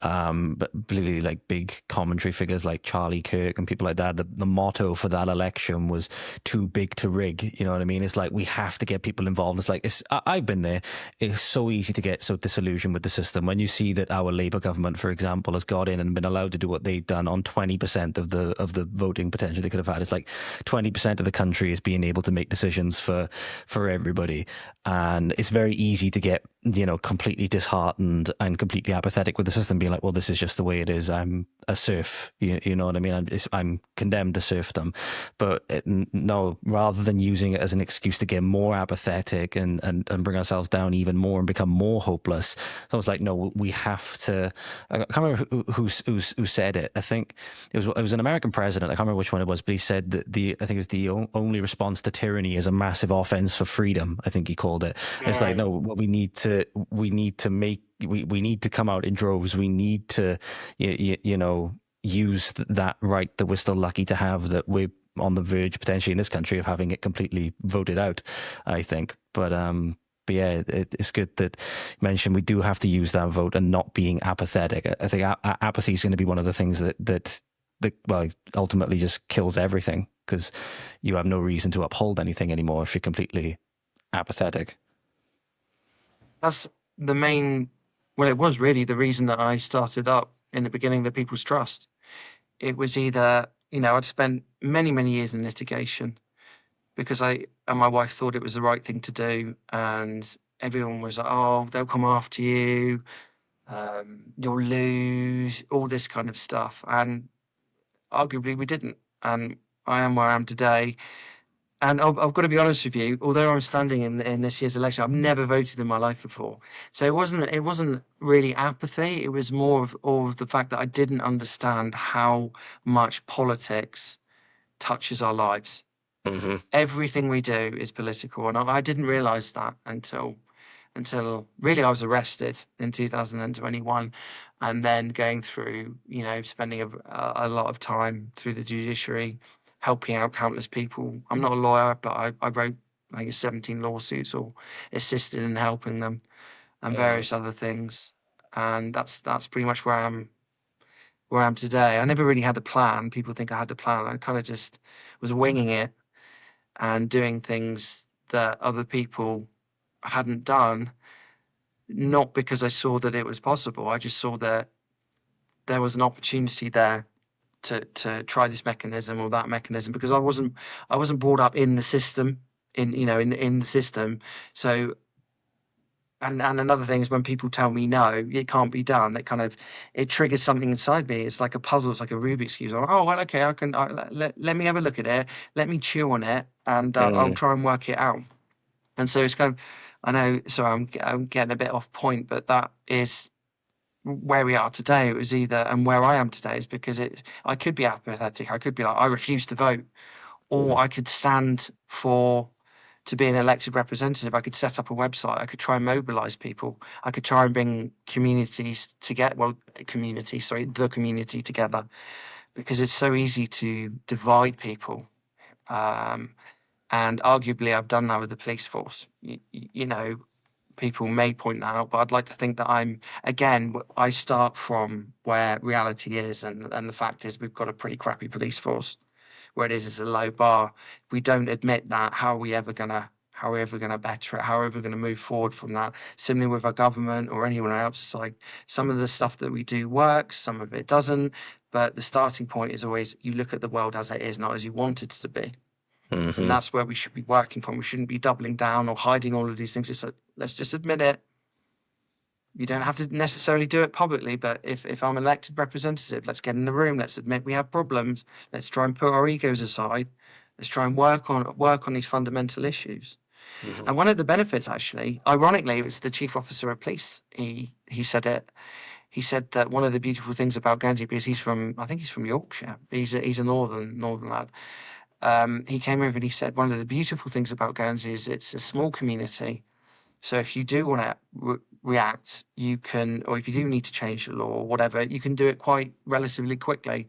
but really like big commentary figures like Charlie Kirk and people like that, the motto for that election was too big to rig. You know what I mean? It's like we have to get people involved. It's like I've been there. It's so easy to get so disillusioned with the system when you see that our Labour government, for example, has got in and been allowed to do what they've done on 20% of the voting potential they could have had. It's like 20% of the country is being able to make decisions for everybody, and it's very easy to get, you know, completely disheartened and completely apathetic with the system, being like, well, this is just the way it is. I'm a serf. You know what I mean? I'm condemned to serfdom. But no, rather than using it as an excuse to get more apathetic and bring ourselves down even more and become more hopeless, so I was like, no, we have to. I can't remember who said it. I think it was an American president. I can't remember which one it was, but he said that I think it was the only response to tyranny is a massive offense for freedom. I think he called it. It's like, no, what we need to make. We need to come out in droves. We need to, you know, use that right that we're still lucky to have, that we're on the verge potentially in this country of having it completely voted out, I think. But yeah, it's good that you mentioned we do have to use that vote and not being apathetic. I think apathy is going to be one of the things that well, ultimately just kills everything, because you have no reason to uphold anything anymore if you're completely apathetic. That's the main, well, it was really the reason that I started up in the beginning, the People's Trust. It was either, you know, I'd spent many, many years in litigation because I and my wife thought it was the right thing to do. And everyone was like, oh, they'll come after you, you'll lose, all this kind of stuff. And arguably we didn't. And I am where I am today. And I've got to be honest with you, although I'm standing in this year's election, I've never voted in my life before. So it wasn't really apathy. It was more of the fact that I didn't understand how much politics touches our lives. Mhm. Everything we do is political, and I didn't realize that until really I was arrested in 2021, and then going through, you know, spending a lot of time through the judiciary, helping out countless people. I'm not a lawyer, but I wrote, I think, 17 lawsuits or assisted in helping them, and various other things. And that's pretty much where I am today. I never really had a plan. People think I had a plan. I kind of just was winging it and doing things that other people hadn't done, not because I saw that it was possible. I just saw that there was an opportunity there to try this mechanism or that mechanism, because I wasn't brought up in the system, in the system. So and another thing is when people tell me no, it can't be done, that kind of, it triggers something inside me. It's like a puzzle. It's like a Rubik's cube. Oh well, okay, let me have a look at it. Let me chew on it, and I'll try and work it out. And so it's kind of, I know, so I'm getting a bit off point, but that is where we are today. It was either, and where I am today is because I could be apathetic. I could be like, I refuse to vote, or I could stand to be an elected representative. I could set up a website. I could try and mobilize people. I could try and bring communities together. Well, the community together, because it's so easy to divide people. And arguably, I've done that with the police force. You know, people may point that out, but I'd like to think that I start from where reality is. And the fact is, we've got a pretty crappy police force. Where it is a low bar. If we don't admit that, how are we ever gonna better it? How are we ever gonna move forward from that? Similarly with our government or anyone else, it's like some of the stuff that we do works, some of it doesn't. But the starting point is always you look at the world as it is, not as you want it to be. And that's where we should be working from. We shouldn't be doubling down or hiding all of these things. It's like, let's just admit it. You don't have to necessarily do it publicly, but if I'm an elected representative, let's get in the room. Let's admit we have problems. Let's try and put our egos aside. Let's try and work on these fundamental issues. And one of the benefits, actually, ironically, it was the chief officer of police. He said it. He said that one of the beautiful things about Guernsey, because I think he's from Yorkshire. He's a northern lad. He came over and he said one of the beautiful things about Guernsey is it's a small community. So if you do want to react, you can, or if you do need to change the law or whatever, you can do it quite relatively quickly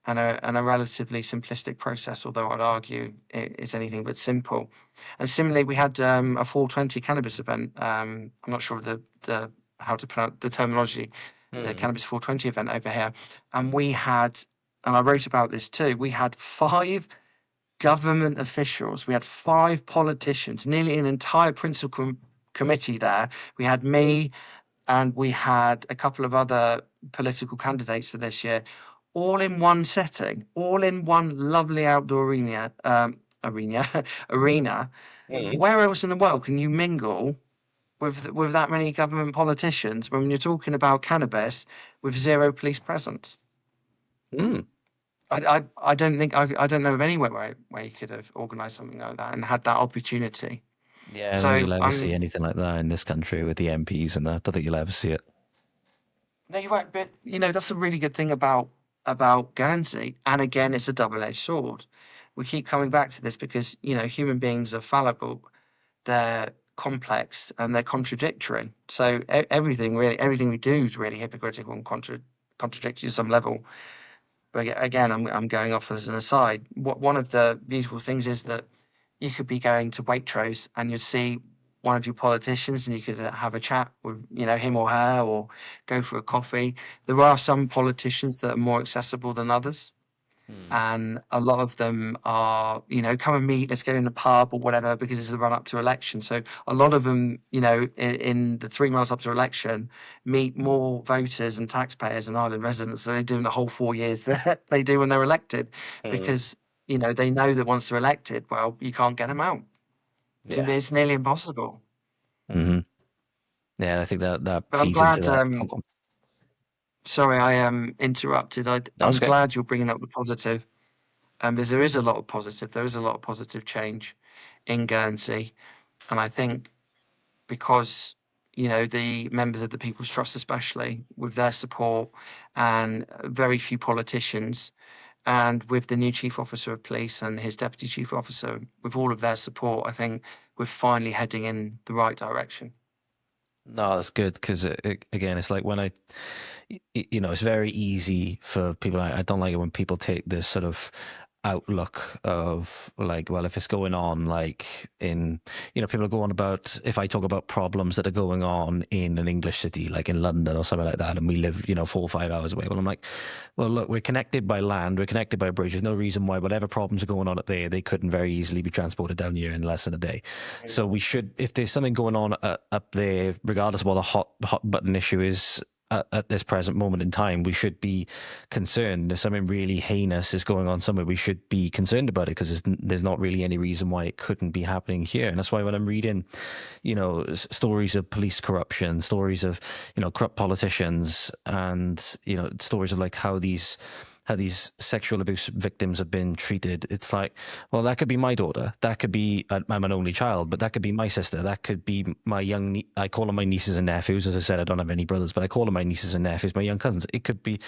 and a relatively simplistic process, although I'd argue it is anything but simple. And similarly, we had a 420 cannabis event. I'm not sure of the how to pronounce the terminology, the cannabis 420 event over here. And we had, and I wrote about this too, we had 5 government officials, we had 5 politicians, nearly an entire principal committee there. We had me and we had a couple of other political candidates for this year, all in one setting, all in one lovely outdoor arena. Where else in the world can you mingle with that many government politicians when you're talking about cannabis with 0 police presence? I don't think I don't know of anywhere where you could have organised something like that and had that opportunity. Yeah, I So, don't think you'll ever see anything like that in this country with the MPs and that. I don't think you'll ever see it. No, you're right, but that's a really good thing about Guernsey. And again, it's a double-edged sword. We keep coming back to this because human beings are fallible, they're complex, and they're contradictory. So everything we do is really hypocritical and contradictory to some level. But again, I'm going off as an aside. One of the beautiful things is that you could be going to Waitrose and you'd see one of your politicians and you could have a chat with him or her or go for a coffee. There are some politicians that are more accessible than others. And a lot of them are, come and meet, let's go in the pub or whatever, because it's the run up to election. So a lot of them, in the 3 months up to election, meet more voters and taxpayers and island residents than they do in the whole 4 years that they do when they're elected, because, they know that once they're elected, well, you can't get them out. Yeah. It's nearly impossible. Yeah, and I think that But I'm feeds glad, into that. sorry, I interrupted. I'm That's okay. glad you're bringing up the positive. Because there is a lot of positive. There is a lot of positive change in Guernsey. And I think because, the members of the People's Trust, especially with their support and very few politicians, and with the new Chief Officer of Police and his Deputy Chief Officer, with all of their support, I think we're finally heading in the right direction. No, that's good because again, it's like when it's very easy for people. I don't like it when people take this sort of outlook of like, well, if it's going on, like in, people are going about, if I talk about problems that are going on in an English city, like in London or something like that, and we live, 4 or 5 hours away. Well, I'm like, well, look, we're connected by land, we're connected by bridge. There's no reason why whatever problems are going on up there, they couldn't very easily be transported down here in less than a day. So we should, if there's something going on up there, regardless of what the hot button issue is, at this present moment in time, we should be concerned. If something really heinous is going on somewhere, we should be concerned about it because there's not really any reason why it couldn't be happening here. And that's why when I'm reading, stories of police corruption, stories of, corrupt politicians, and, stories of like how these sexual abuse victims have been treated, it's like, well, that could be my daughter, that could be, I'm an only child, but that could be my sister, that could be my I call them my nieces and nephews. As I said, I don't have any brothers, but I call them my nieces and nephews, my young cousins. It could be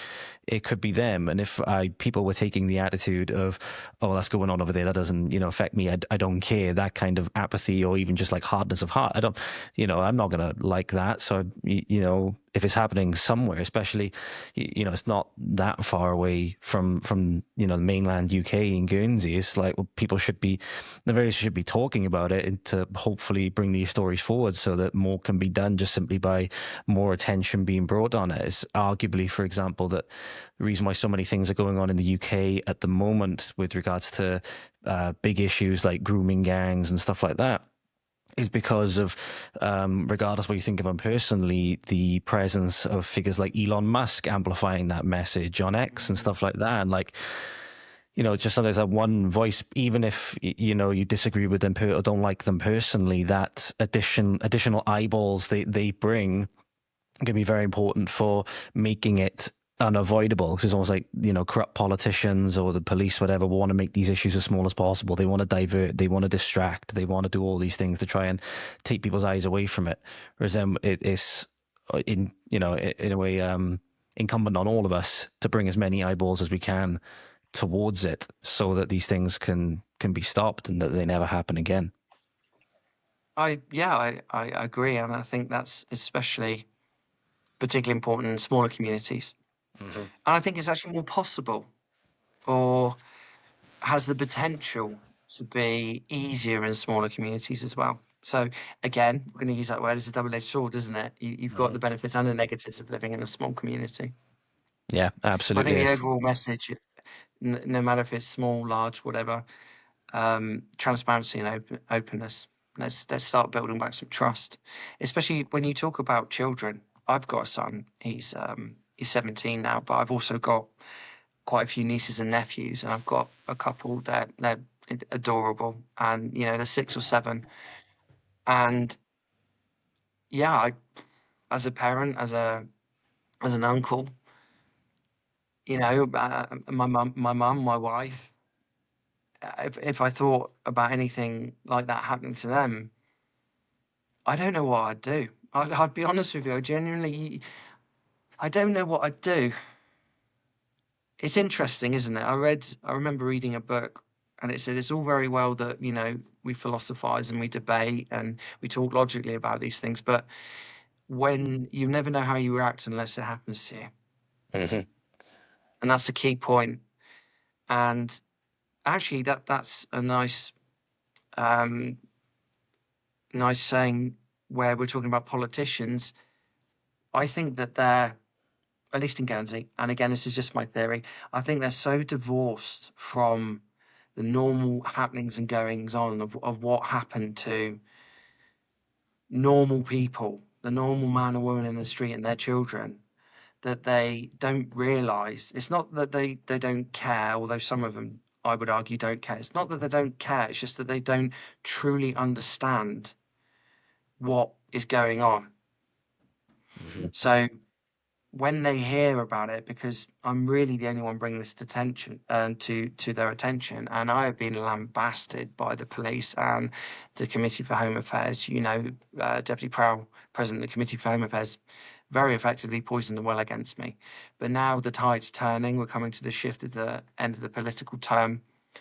them. And if people were taking the attitude of, oh, that's going on over there, that doesn't, affect me, I don't care, that kind of apathy or even just like hardness of heart, I'm not going to like that. So, if it's happening somewhere, especially, it's not that far away from the mainland UK in Guernsey. It's like, well, people should be talking about it, and to hopefully bring these stories forward so that more can be done just simply by more attention being brought on it. It's arguably, for example, that the reason why so many things are going on in the UK at the moment with regards to big issues like grooming gangs and stuff like that is because of, regardless what you think of him personally, the presence of figures like Elon Musk amplifying that message on X and stuff like that. And like, just sometimes that one voice, even if, you disagree with them or don't like them personally, that additional eyeballs they bring can be very important for making it unavoidable, because it's almost like, corrupt politicians or the police, whatever, want to make these issues as small as possible. They want to divert, they want to distract, they want to do all these things to try and take people's eyes away from it. Whereas then it's in a way incumbent on all of us to bring as many eyeballs as we can towards it, so that these things can be stopped and that they never happen again. I agree, and I think that's especially particularly important in smaller communities. Mm-hmm. And I think it's actually more possible, or has the potential to be easier in smaller communities as well. So again, we're going to use that word as a double-edged sword, isn't it? You've got the benefits and the negatives of living in a small community. Yeah, absolutely. I think the overall message, no matter if it's small, large, whatever, transparency and openness. Let's start building back some trust, especially when you talk about children. I've got a son. He's 17 now, but I've also got quite a few nieces and nephews, and I've got a couple that they're adorable, and they're 6 or 7. And yeah, as a parent, as an uncle, my mum, my wife, if I thought about anything like that happening to them, I don't know what I'd do. I'd be honest with you. I don't know what I'd do. It's interesting, isn't it? I remember reading a book, and it said it's all very well that, we philosophize and we debate and we talk logically about these things, but when you never know how you react unless it happens to you. Mm-hmm. And that's a key point. And actually that's a nice saying where we're talking about politicians. I think that they're, at least in Guernsey, and again, this is just my theory, I think they're so divorced from the normal happenings and goings on of what happened to normal people, the normal man or woman in the street and their children, that they don't realise. It's not that they don't care, although some of them, I would argue, don't care. It's not that they don't care, it's just that they don't truly understand what is going on. Mm-hmm. So when they hear about it, because I'm really the only one bringing this to their attention, and I have been lambasted by the police and the Committee for Home Affairs. Deputy Prowl, President of the Committee for Home Affairs, very effectively poisoned the well against me. But now the tide's turning. We're coming to the shift at the end of the political term.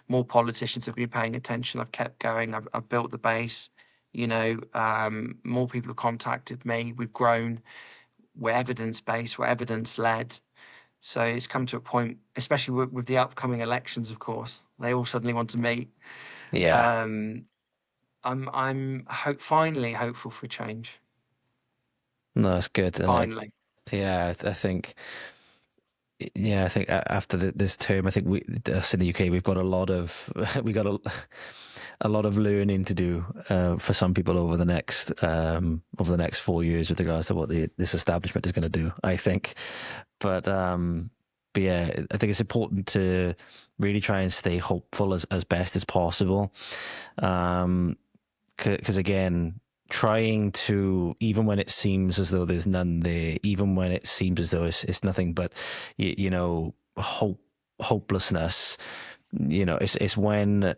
More politicians have been paying attention. I've kept going. I've built the base. More people have contacted me. We've grown. We're evidence-based. We're evidence-led. So it's come to a point, especially with the upcoming elections, of course, they all suddenly want to meet. Yeah. I'm finally hopeful for change. No, that's good. Finally. I think after this term, I think us in the UK, we've got a lot of learning to do for some people over the next 4 years with regards to what this establishment is going to do, I think. But yeah, I think it's important to really try and stay hopeful as best as possible, because again, trying to, even when it seems as though there's none there, even when it seems as though it's nothing but hopelessness, it's when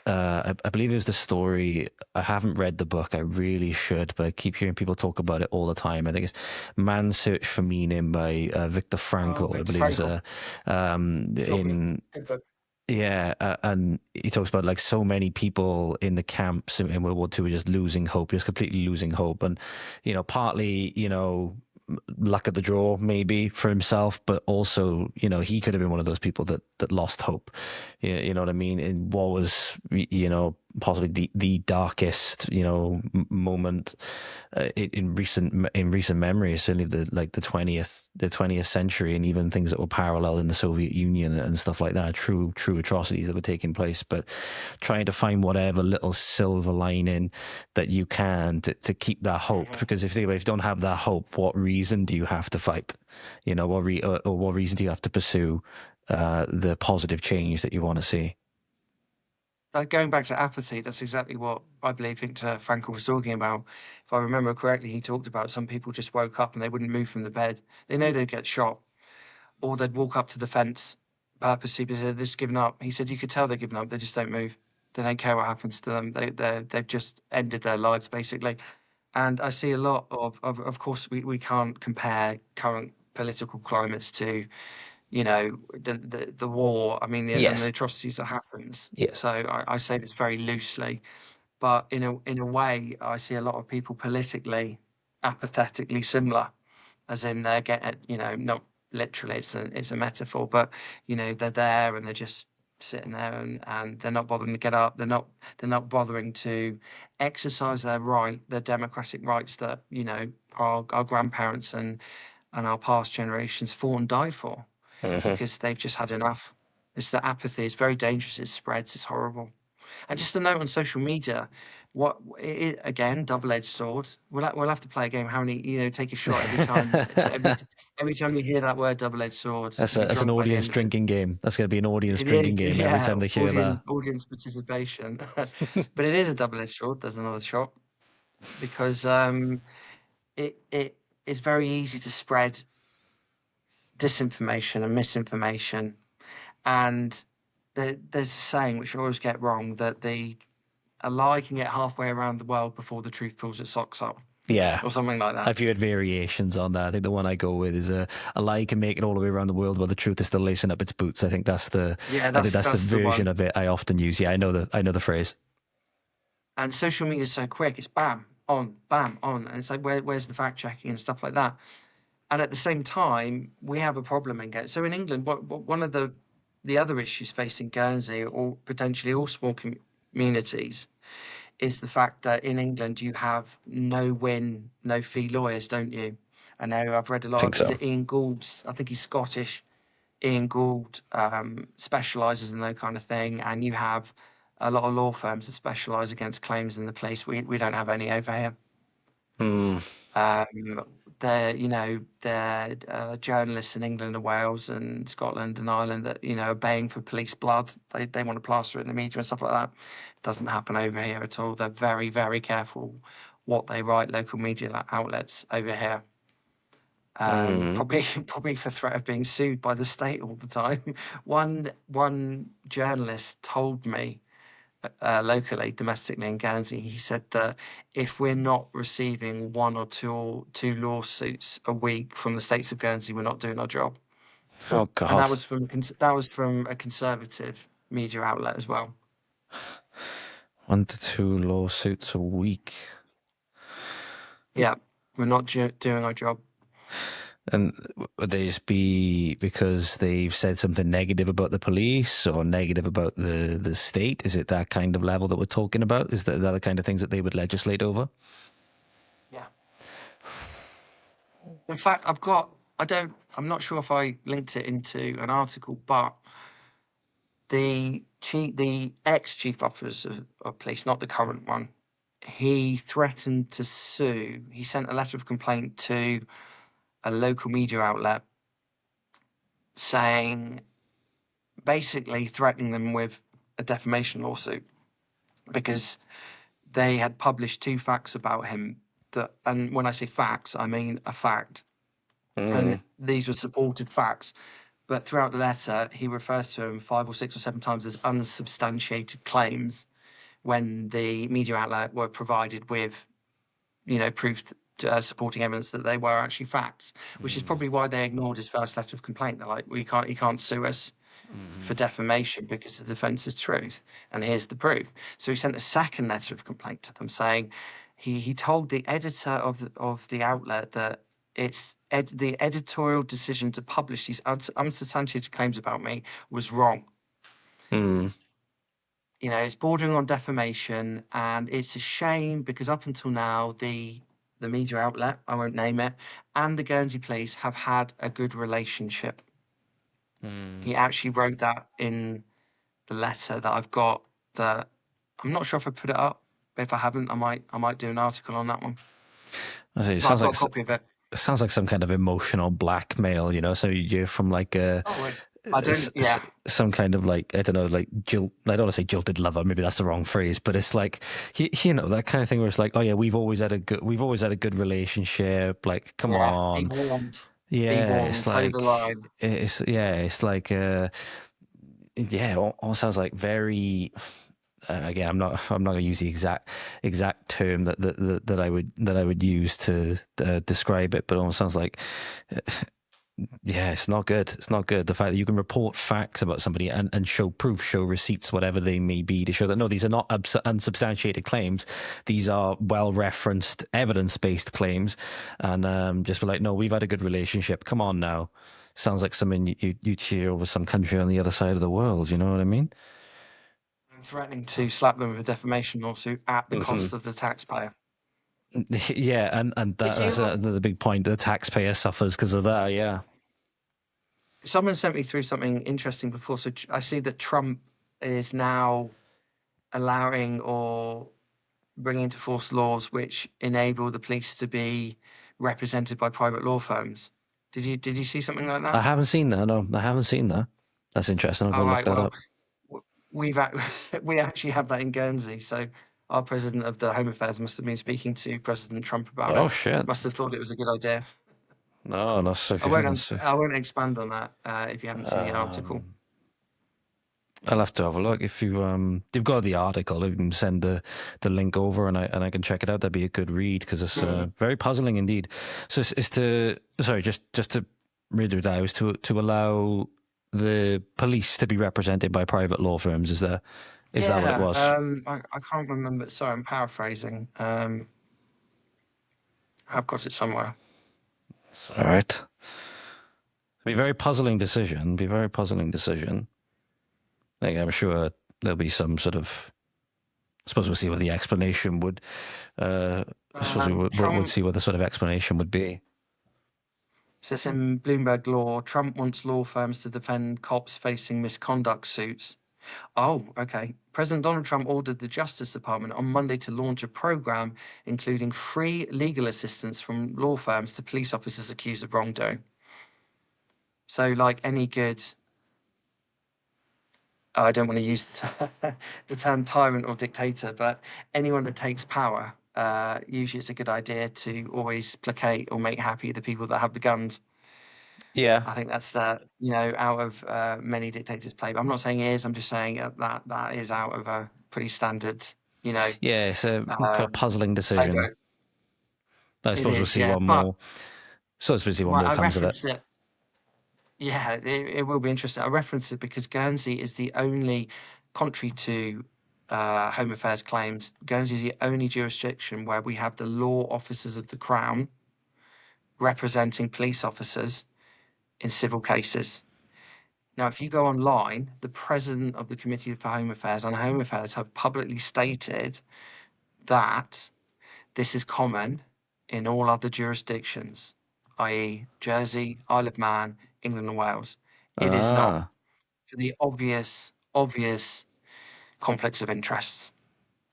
I believe it was the story. I haven't read the book. I really should, but I keep hearing people talk about it all the time. I think it's Man's Search for Meaning by Viktor Frankl. I believe and he talks about like so many people in the camps in World War II were just losing hope, just completely losing hope, and partly luck of the draw maybe for himself, but also, you know, he could have been one of those people that lost hope. You know what I mean? In what was, you know, possibly the darkest, you know, moment in recent memory, certainly the 20th century, and even things that were parallel in the Soviet Union and stuff like that. True atrocities that were taking place, but trying to find whatever little silver lining that you can to keep that hope. Because if you don't have that hope, what reason do you have to fight? You know, or what reason do you have to pursue the positive change that you want to see? Going back to apathy, that's exactly what I believe Viktor Frankl was talking about. If I remember correctly, he talked about some people just woke up and they wouldn't move from the bed. They know they'd get shot, or they'd walk up to the fence purposely because they're just given up. He said you could tell they're giving up. They just don't move. They don't care what happens to them. They've just ended their lives basically. And I see a lot of course, we can't compare current political climates to, you know, the war. I mean, and the Yes. atrocities that happens. Yeah. So I say this very loosely, but in a way, I see a lot of people politically apathetically similar, as in they're getting, you know, not literally, it's a metaphor, but you know, they're there and they're just sitting there and they're not bothering to get up. They're not bothering to exercise their democratic rights that, you know, our grandparents and our past generations fought and died for, because they've just had enough. It's the apathy. It's very dangerous. It spreads. It's horrible. And just a note on social media, again, double-edged sword. We'll have to play a game. How many, you know, take a shot every time. Every time you hear that word, double-edged sword. That's You'll be an drunk by the audience end of it. drinking game. That's going to be an audience It drinking is, game every yeah. time they hear that. Audience participation. But it is a double-edged sword. There's another shot, because it is very easy to spread disinformation and misinformation. And there's a saying which I always get wrong, that a lie can get halfway around the world before the truth pulls its socks up, Yeah. or something like that. I've heard variations on that. I think the one I go with is a lie can make it all the way around the world while the truth is still lacing up its boots. I think that's the version of it I often use. Yeah, I know the phrase. And social media is so quick. It's bam on, and it's like where's the fact checking and stuff like that. And at the same time, we have a problem in so in England, one of the other issues facing Guernsey, or potentially all small communities, is the fact that in England you have no win, no fee lawyers, don't you? I know I've read a lot Think of, so. is it Ian Gould's? I think he's Scottish. Ian Gould specialises in that kind of thing, and you have a lot of law firms that specialise against claims in the police. We don't have any over here. They're journalists in England and Wales and Scotland and Ireland that, you know, are baying for police blood. They want to plaster it in the media and stuff like that. It doesn't happen over here at all. They're very, very careful what they write, local media outlets over here. Probably for threat of being sued by the state all the time. One journalist told me, locally, domestically in Guernsey, he said that if we're not receiving one or two lawsuits a week from the states of Guernsey, we're not doing our job. Oh God! And that was from a conservative media outlet as well. 1 to 2 lawsuits a week. Yeah, we're not doing our job. And would they just be because they've said something negative about the police or negative about the state? Is it that kind of level that we're talking about? Is that the kind of things that they would legislate over? Yeah. In fact, I'm not sure if I linked it into an article, but the ex-chief officer of police, not the current one, he threatened to sue. He sent a letter of complaint to a local media outlet basically threatening them with a defamation lawsuit, because they had published 2 facts about him and when I say facts, I mean a fact. And these were supported facts, but throughout the letter, he refers to them 5 or 6 or 7 times as unsubstantiated claims, when the media outlet were provided with, you know, proof supporting evidence that they were actually facts, which is probably why they ignored his first letter of complaint. They're like, he can't sue us for defamation because the defence is truth, and here's the proof. So he sent a second letter of complaint to them saying he told the editor of the outlet that it's the editorial decision to publish these unsubstantiated claims about me was wrong. Mm. You know, it's bordering on defamation, and it's a shame because up until now, the media outlet, I won't name it, and the Guernsey police have had a good relationship. He actually wrote that in the letter that I've got. That I'm not sure if I put it up. If I haven't, I might do an article on that one. I see. It But I've sounds got like a copy of it. it sounds like some kind of emotional blackmail, you know. So you're from like a Oh, wait. I don't. Yeah. some kind of like, I don't know, like jilt. I don't want to say jilted lover. Maybe that's the wrong phrase, but it's like you know, that kind of thing where it's like, oh yeah, we've always had a good relationship. Like, come Yeah. on, Be warned. Be yeah. It's warned. Toe like the line. it's like yeah. All sounds like very. Again, I'm not going to use the exact term that I would use to describe it, but it almost sounds like. Yeah, it's not good. It's not good. The fact that you can report facts about somebody and show proof, show receipts, whatever they may be, to show that no, these are not unsubstantiated claims. These are well-referenced, evidence-based claims. And just be like, no, we've had a good relationship. Come on now. Sounds like something you'd hear over some country on the other side of the world. You know what I mean? I'm threatening to slap them with a defamation lawsuit at the cost of the taxpayer. Yeah, and that's the big point. The taxpayer suffers because of that, yeah. Someone sent me through something interesting before. So I see that Trump is now allowing or bringing into force laws which enable the police to be represented by private law firms. Did you see something like that? I haven't seen that. No, I haven't seen that. That's interesting. I'll go look that up. We actually have that in Guernsey. So our president of the Home Affairs must have been speaking to President Trump about it. Oh shit! Must have thought it was a good idea. No, that's okay. I won't expand on that if you haven't seen the article. I'll have to have a look. If you've got the article, you can send the link over, and I can check it out. That'd be a good read because it's very puzzling indeed. So it's to just to read through that. It was to allow the police to be represented by private law firms. Is that what it was? I can't remember. Sorry, I'm paraphrasing. I've got it somewhere. All right. Be a very puzzling decision. Like, I'm sure there'll be some sort of. I suppose we'll see what the explanation would. I suppose we'll see what the sort of explanation would be. So it's in Bloomberg Law. Trump wants law firms to defend cops facing misconduct suits. Oh, okay. President Donald Trump ordered the Justice Department on Monday to launch a program including free legal assistance from law firms to police officers accused of wrongdoing. So, like any good, I don't want to use the term tyrant or dictator, but anyone that takes power, usually it's a good idea to always placate or make happy the people that have the guns. Yeah. I think that's out of many dictators' play. I'm not saying he is. I'm just saying that is out of a pretty standard, Yeah, it's a kind of puzzling decision. playbook. I suppose we'll see one more. So I suppose we'll see one more comes of it. Yeah, it will be interesting. I referenced it because Guernsey is the only, contrary to Home Affairs claims, Guernsey is the only jurisdiction where we have the law officers of the Crown representing police officers in civil cases. Now, if you go online, the president of the Committee for Home Affairs and Home Affairs have publicly stated that this is common in all other jurisdictions, i.e. Jersey, Isle of Man, England and Wales. It is not, for the obvious conflicts of interests.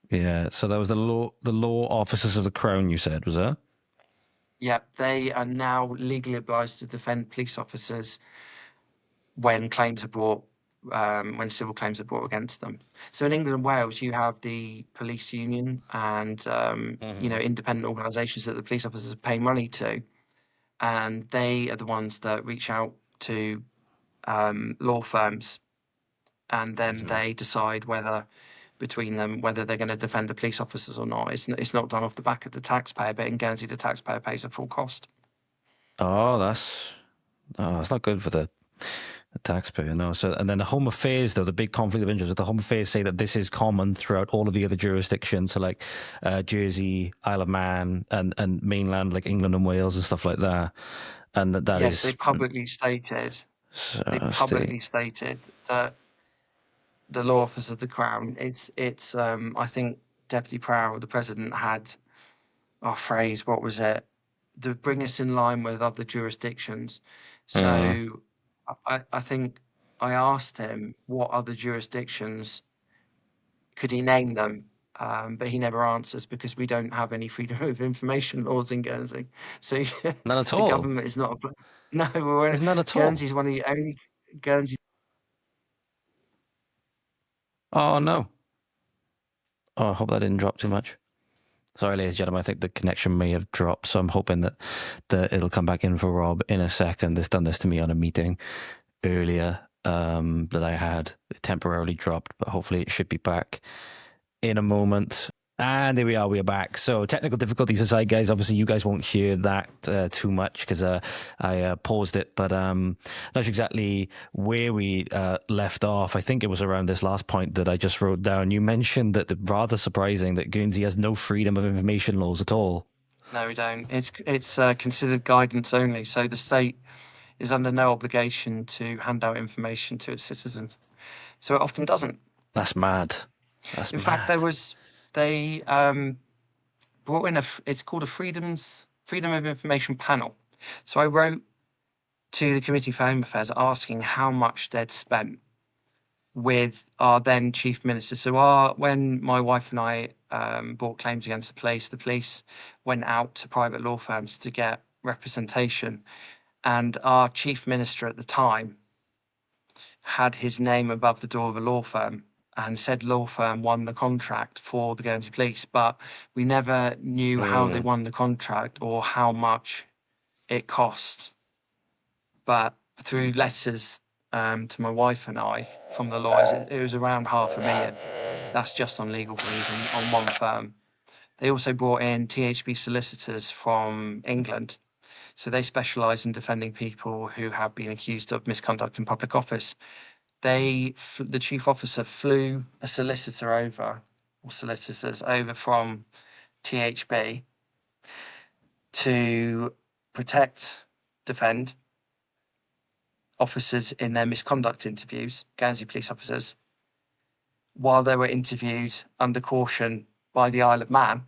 Yeah, so that was the law officers of the Crown, you said, was that? Yeah, they are now legally obliged to defend police officers when claims are brought, when civil claims are brought against them. So in England and Wales, you have the police union and independent organisations that the police officers pay money to, and they are the ones that reach out to law firms, and then they decide between them whether they're going to defend the police officers or not. It's not done off the back of the taxpayer, but in Guernsey, the taxpayer pays the full cost. Oh, that's not good for the The taxpayer, no. So, and then the Home Affairs, though, the big conflict of interest with the Home Affairs say that this is common throughout all of the other jurisdictions, so like Jersey, Isle of Man, and mainland, like England and Wales and stuff like that. And that Yes, is they publicly stated that the law office of the Crown. It's. I think Deputy Prow, the President, had our phrase. What was it? To bring us in line with other jurisdictions. So I think I asked him what other jurisdictions could he name them, but he never answers because we don't have any freedom of information laws in Guernsey. So none at the all. government is not. No, There's none at all. Guernsey's one of the only Guernsey. Oh no. Oh, I hope that didn't drop too much. Sorry, ladies and gentlemen, I think the connection may have dropped, so I'm hoping that it'll come back in for Rob in a second. It's done this to me on a meeting earlier that I had. It temporarily dropped, but hopefully it should be back in a moment. And there we are, back. So technical difficulties aside, guys, obviously you guys won't hear that too much because I paused it, but not sure exactly where we left off. I think it was around this last point that I just wrote down. You mentioned that rather surprising that Guernsey has no freedom of information laws at all. No, we don't. It's considered guidance only. So the state is under no obligation to hand out information to its citizens. So it often doesn't. That's mad. In fact, they brought in it's called a Freedom of Information panel. So I wrote to the Committee for Home Affairs asking how much they'd spent with our then Chief Minister. So when my wife and I brought claims against the police went out to private law firms to get representation. And our Chief Minister at the time had his name above the door of a law firm, and said law firm won the contract for the Guernsey Police, but we never knew how they won the contract or how much it cost. But through letters to my wife and I from the lawyers, it was around $500,000. That's just on legal fees on one firm. They also brought in THB solicitors from England. So they specialise in defending people who have been accused of misconduct in public office. The chief officer flew a solicitor over, or solicitors over from THB to defend officers in their misconduct interviews, Guernsey police officers, while they were interviewed under caution by the Isle of Man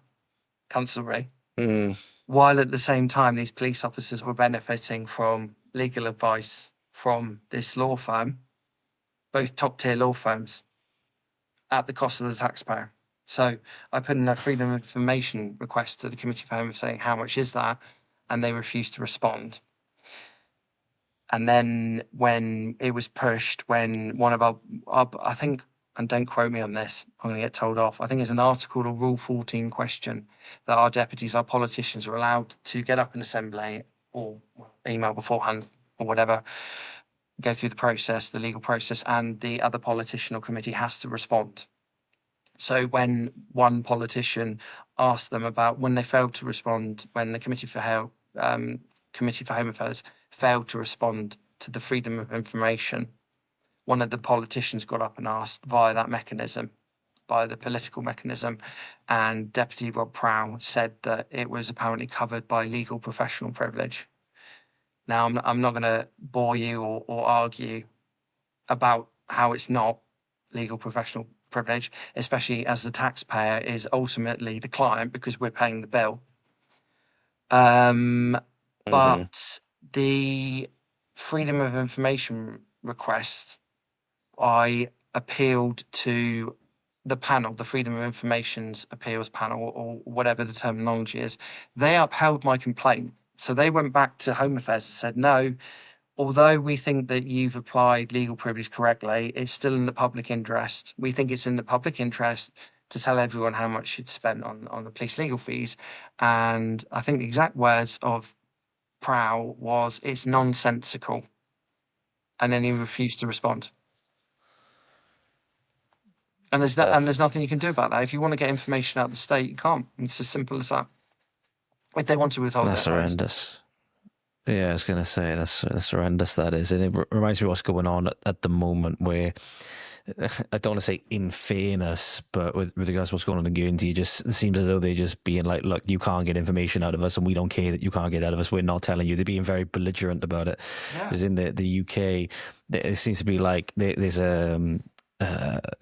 Consulary, while at the same time these police officers were benefiting from legal advice from this law firm, both top-tier law firms, at the cost of the taxpayer. So I put in a freedom of information request to the Committee for Home Affairs saying, how much is that? And they refused to respond. And then when it was pushed, when one of our I think, and don't quote me on this, I'm going to get told off, I think it's an article or Rule 14 question that our deputies, our politicians are allowed to get up in assembly or email beforehand or whatever, go through the process, the legal process, and the other politician or committee has to respond. So when one politician asked them about when they failed to respond, when the Committee for Home Affairs failed to respond to the freedom of information, one of the politicians got up and asked via that mechanism, by the political mechanism, and Deputy Rob Prow said that it was apparently covered by legal professional privilege. Now, I'm not going to bore you or argue about how it's not legal professional privilege, especially as the taxpayer is ultimately the client because we're paying the bill. But the freedom of information request, I appealed to the panel, the Freedom of Information's appeals panel, or whatever the terminology is. They upheld my complaint. So they went back to Home Affairs and said, no, although we think that you've applied legal privilege correctly, it's still in the public interest. We think it's in the public interest to tell everyone how much you'd spent on the police legal fees. And I think the exact words of Prow was, it's nonsensical. And then he refused to respond. And there's nothing you can do about that. If you want to get information out of the state, you can't. It's as simple as that. If they want to withhold that's their votes. horrendous. Yeah, I was going to say that's horrendous. That is, and it reminds me of what's going on at the moment. Where I don't want to say in fairness, but with regards to what's going on in Guernsey, it just seems as though they're just being like, look, you can't get information out of us, and we don't care that you can't get out of us. We're not telling you. They're being very belligerent about it. Yeah. Because in the UK, it seems to be like there's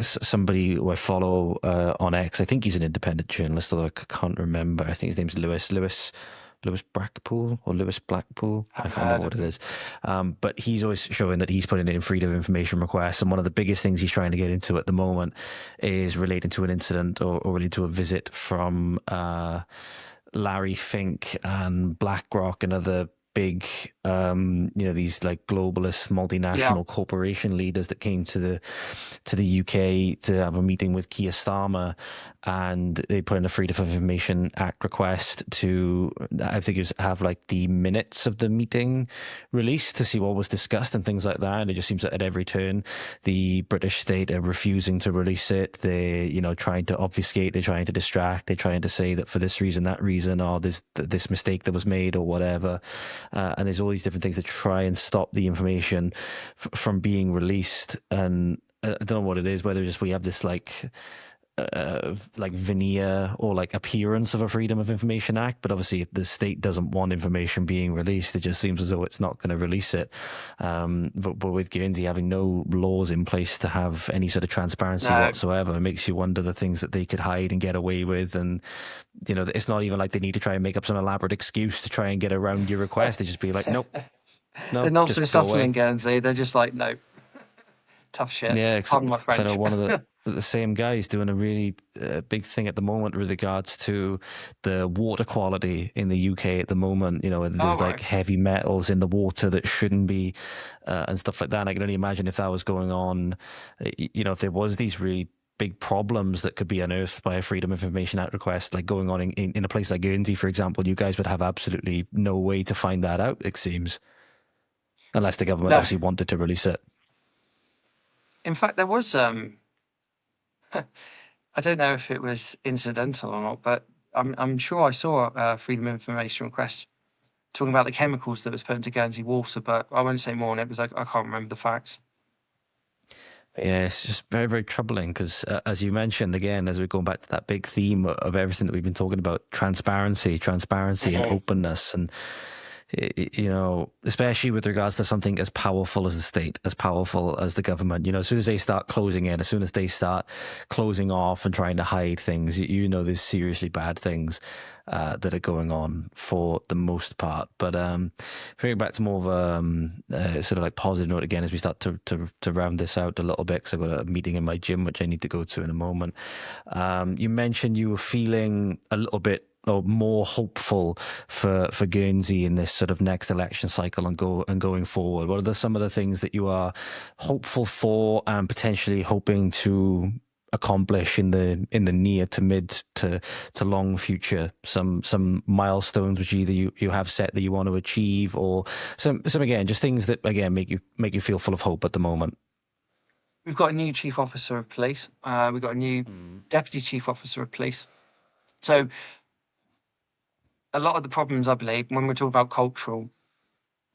somebody who I follow on X. I think he's an independent journalist, although I can't remember. I think his name's Lewis Blackpool or Lewis Blackpool. I can't remember what it is. But he's always showing that he's putting in freedom of information requests. And one of the biggest things he's trying to get into at the moment is relating to an incident or related to a visit from Larry Fink and BlackRock and other big, these like globalist multinational corporation leaders that came to the UK to have a meeting with Keir Starmer, and they put in a Freedom of Information Act request to, I think it was, have like the minutes of the meeting released to see what was discussed and things like that. And it just seems that at every turn, the British state are refusing to release it. They're, trying to obfuscate, they're trying to distract, they're trying to say that for this reason, that reason, or this mistake that was made or whatever. And there's all these different things to try and stop the information from being released. And I don't know what it is, whether just we have this like veneer or like appearance of a Freedom of Information Act, but obviously if the state doesn't want information being released, it just seems as though it's not going to release it. But with Guernsey having no laws in place to have any sort of transparency whatsoever, it makes you wonder the things that they could hide and get away with. And it's not even like they need to try and make up some elaborate excuse to try and get around your request. They just be like, nope, they're not so subtle in Guernsey. They're just like, no, tough shit. Yeah, Pardon my French. I know one of the same guys doing a really big thing at the moment with regards to the water quality in the UK at the moment. There's like heavy metals in the water that shouldn't be, and stuff like that. And I can only imagine if that was going on, if there was these really big problems that could be unearthed by a Freedom of Information Act request, like going on in a place like Guernsey, for example, you guys would have absolutely no way to find that out, it seems, unless the government obviously wanted to release it. In fact, there was, I don't know if it was incidental or not, but I'm sure I saw a Freedom of Information request talking about the chemicals that was put into Guernsey water, but I won't say more on it because I can't remember the facts. Yeah, it's just very, very troubling because, as you mentioned, again, as we're going back to that big theme of everything that we've been talking about, transparency and openness, and especially with regards to something as powerful as the state, as powerful as the government, as soon as they start closing in, as soon as they start closing off and trying to hide things, there's seriously bad things that are going on for the most part. But bringing back to more of a sort of like positive note again, as we start to round this out a little bit, because I've got a meeting in my gym, which I need to go to in a moment. You mentioned you were feeling a little bit or more hopeful for Guernsey in this sort of next election cycle and going forward. What are some of the things that you are hopeful for and potentially hoping to accomplish in the near to mid to long future? Some milestones which either you have set that you want to achieve, or some again just things that again make you feel full of hope at the moment. We've got a new chief officer of police. We've got a new deputy chief officer of police. So a lot of the problems, I believe, when we're talking about cultural,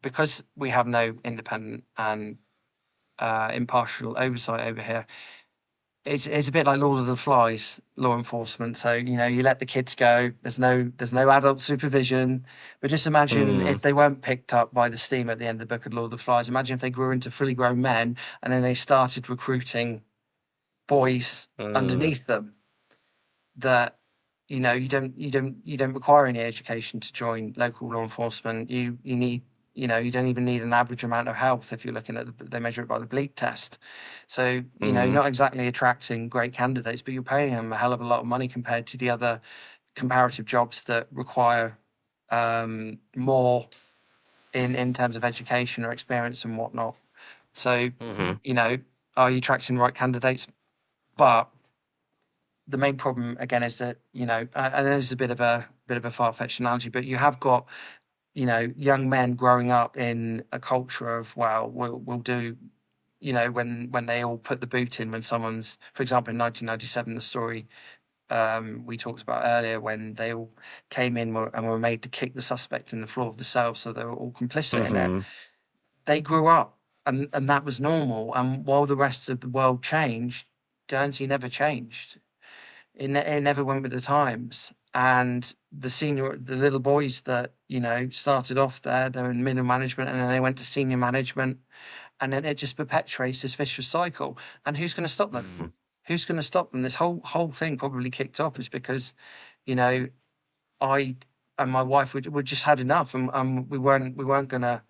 because we have no independent and impartial oversight over here, it's a bit like Lord of the Flies law enforcement. So you let the kids go. There's no adult supervision. But just imagine if they weren't picked up by the steam at the end of the book of Lord of the Flies. Imagine if they grew into fully grown men and then they started recruiting boys underneath them. That you don't require any education to join local law enforcement. You need, you don't even need an average amount of health if you're looking at they measure it by the bleep test. So not exactly attracting great candidates, but you're paying them a hell of a lot of money compared to the other comparative jobs that require more in terms of education or experience and whatnot. So are you attracting the right candidates? But the main problem again is that I know this is a bit of a far-fetched analogy, but you have got young men growing up in a culture of we'll do when they all put the boot in when someone's, for example, in 1997 the story we talked about earlier, when they all came in and were made to kick the suspect in the floor of the cell, so they were all complicit in it. They grew up, and that was normal. And while the rest of the world changed, Guernsey never changed. It never went with the times. And the little boys that, started off there, they're in middle management, and then they went to senior management, and then it just perpetuates this vicious cycle. And who's going to stop them? Who's going to stop them? This whole thing probably kicked off is because, I and my wife we just had enough, and we weren't gonna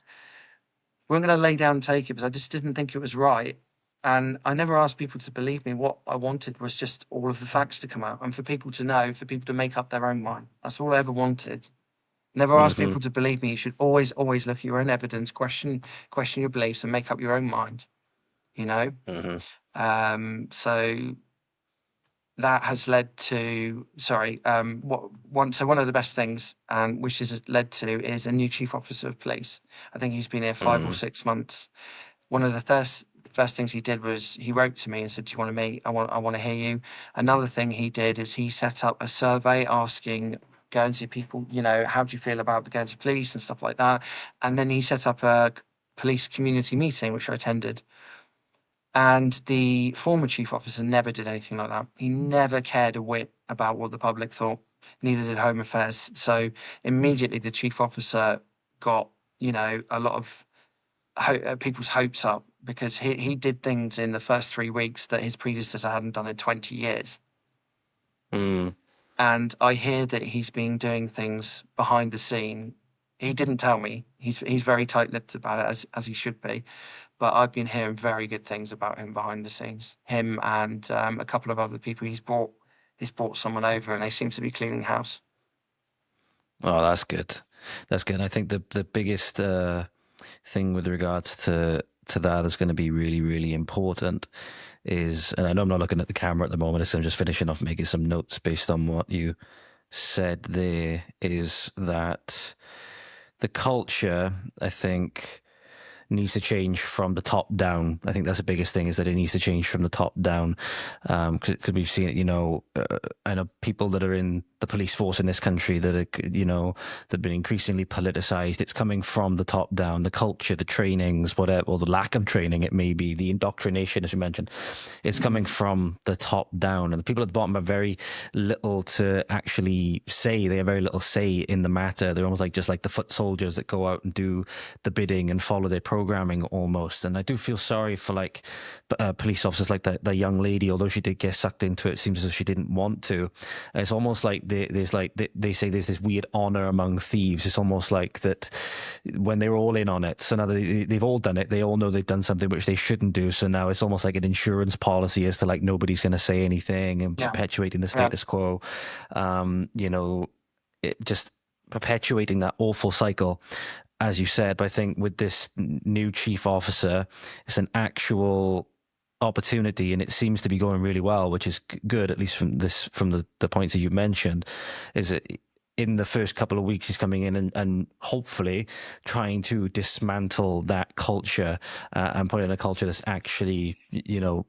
lay down and take it, because I just didn't think it was right. And I never asked people to believe me. What I wanted was just all of the facts to come out, and for people to know, for people to make up their own mind. That's all I ever wanted. Never asked people to believe me. You should always look at your own evidence, question your beliefs, and make up your own mind. So that has led to one of the best things, which has led to, is a new chief officer of police. I think he's been here 5 or 6 months. One of the first things he did was he wrote to me and said, "Do you want to meet? I want to hear you." Another thing he did is he set up a survey asking Guernsey people, how do you feel about the Guernsey police and stuff like that. And then he set up a police community meeting, which I attended. And the former chief officer never did anything like that. He never cared a whit about what the public thought. Neither did Home Affairs. So immediately the chief officer got, a lot of people's hopes up, because he did things in the first 3 weeks that his predecessor hadn't done in 20 years. And I hear that he's been doing things behind the scene. He didn't tell me. He's very tight-lipped about it, as he should be. But I've been hearing very good things about him behind the scenes. Him and a couple of other people. He's brought someone over, and they seem to be cleaning house. Oh, that's good. That's good. I think the biggest thing with regards to that is going to be really, really important is, and I know I'm not looking at the camera at the moment, so I'm just finishing off making some notes based on what you said there, is that the culture, I think, needs to change from the top down. I think that's the biggest thing, is that it needs to change from the top down. Because we've seen it, I know people that are in the police force in this country that are, that have been increasingly politicized. It's coming from the top down, the culture, the trainings, whatever, or the lack of training, it may be, the indoctrination, as you mentioned. It's coming from the top down, and the people at the bottom have very little to actually say. They have very little say in the matter. They're almost just like the foot soldiers that go out and do the bidding and follow their programming almost. And I do feel sorry for police officers like that young lady, although she did get sucked into it. It seems as though she didn't want to. It's almost like they say there's this weird honor among thieves. It's almost like that when they're all in on it. So now they've all done it. They all know they've done something which they shouldn't do. So now it's almost like an insurance policy as to nobody's going to say anything, and perpetuating the status quo. It just perpetuating that awful cycle, as you said. But I think with this new chief officer, it's an actual opportunity, and it seems to be going really well, which is good, at least from the points that you mentioned. Is it in the first couple of weeks he's coming in and hopefully trying to dismantle that culture and put in a culture that's actually,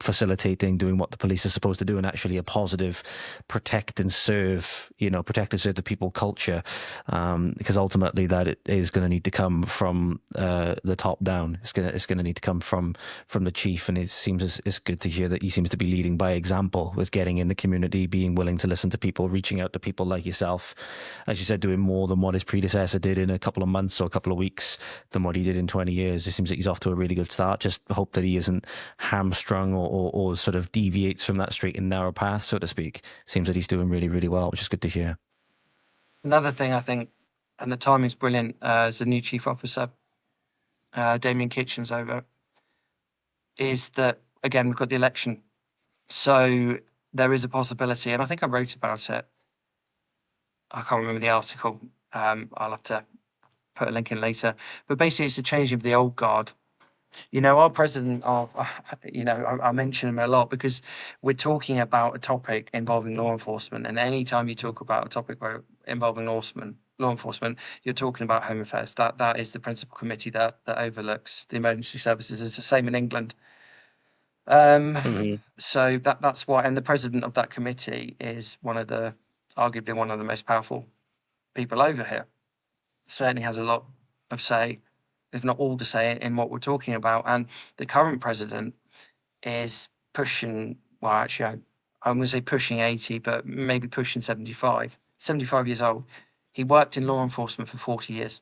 facilitating doing what the police are supposed to do, and actually a positive protect and serve the people culture, because ultimately that it is going to need to come from the top down. It's going to need to come from the chief, and it seems it's good to hear that he seems to be leading by example with getting in the community, being willing to listen to people, reaching out to people like yourself, as you said, doing more than what his predecessor did in a couple of months or a couple of weeks than what he did in 20 years. It seems like he's off to a really good start. Just hope that he isn't hamstrung or sort of deviates from that straight and narrow path, so to speak. Seems that he's doing really, really well, which is good to hear. Another thing I think, and the timing's brilliant, as the new chief officer, Damien Kitchen's over, is that, again, we've got the election. So there is a possibility, and I think I wrote about it. I can't remember the article. I'll have to put a link in later. But basically, it's a change of the old guard. Our president of, I mention him a lot because we're talking about a topic involving law enforcement. And anytime you talk about a topic involving law enforcement, you're talking about Home Affairs. That is the principal committee that overlooks the emergency services. It's the same in England. Mhm. So that's why, and the president of that committee is arguably one of the most powerful people over here. Certainly has a lot of say, if not all the say, in what we're talking about. And the current president is pushing, well, actually, I'm going to say pushing 80, but maybe pushing 75 years old. He worked in law enforcement for 40 years.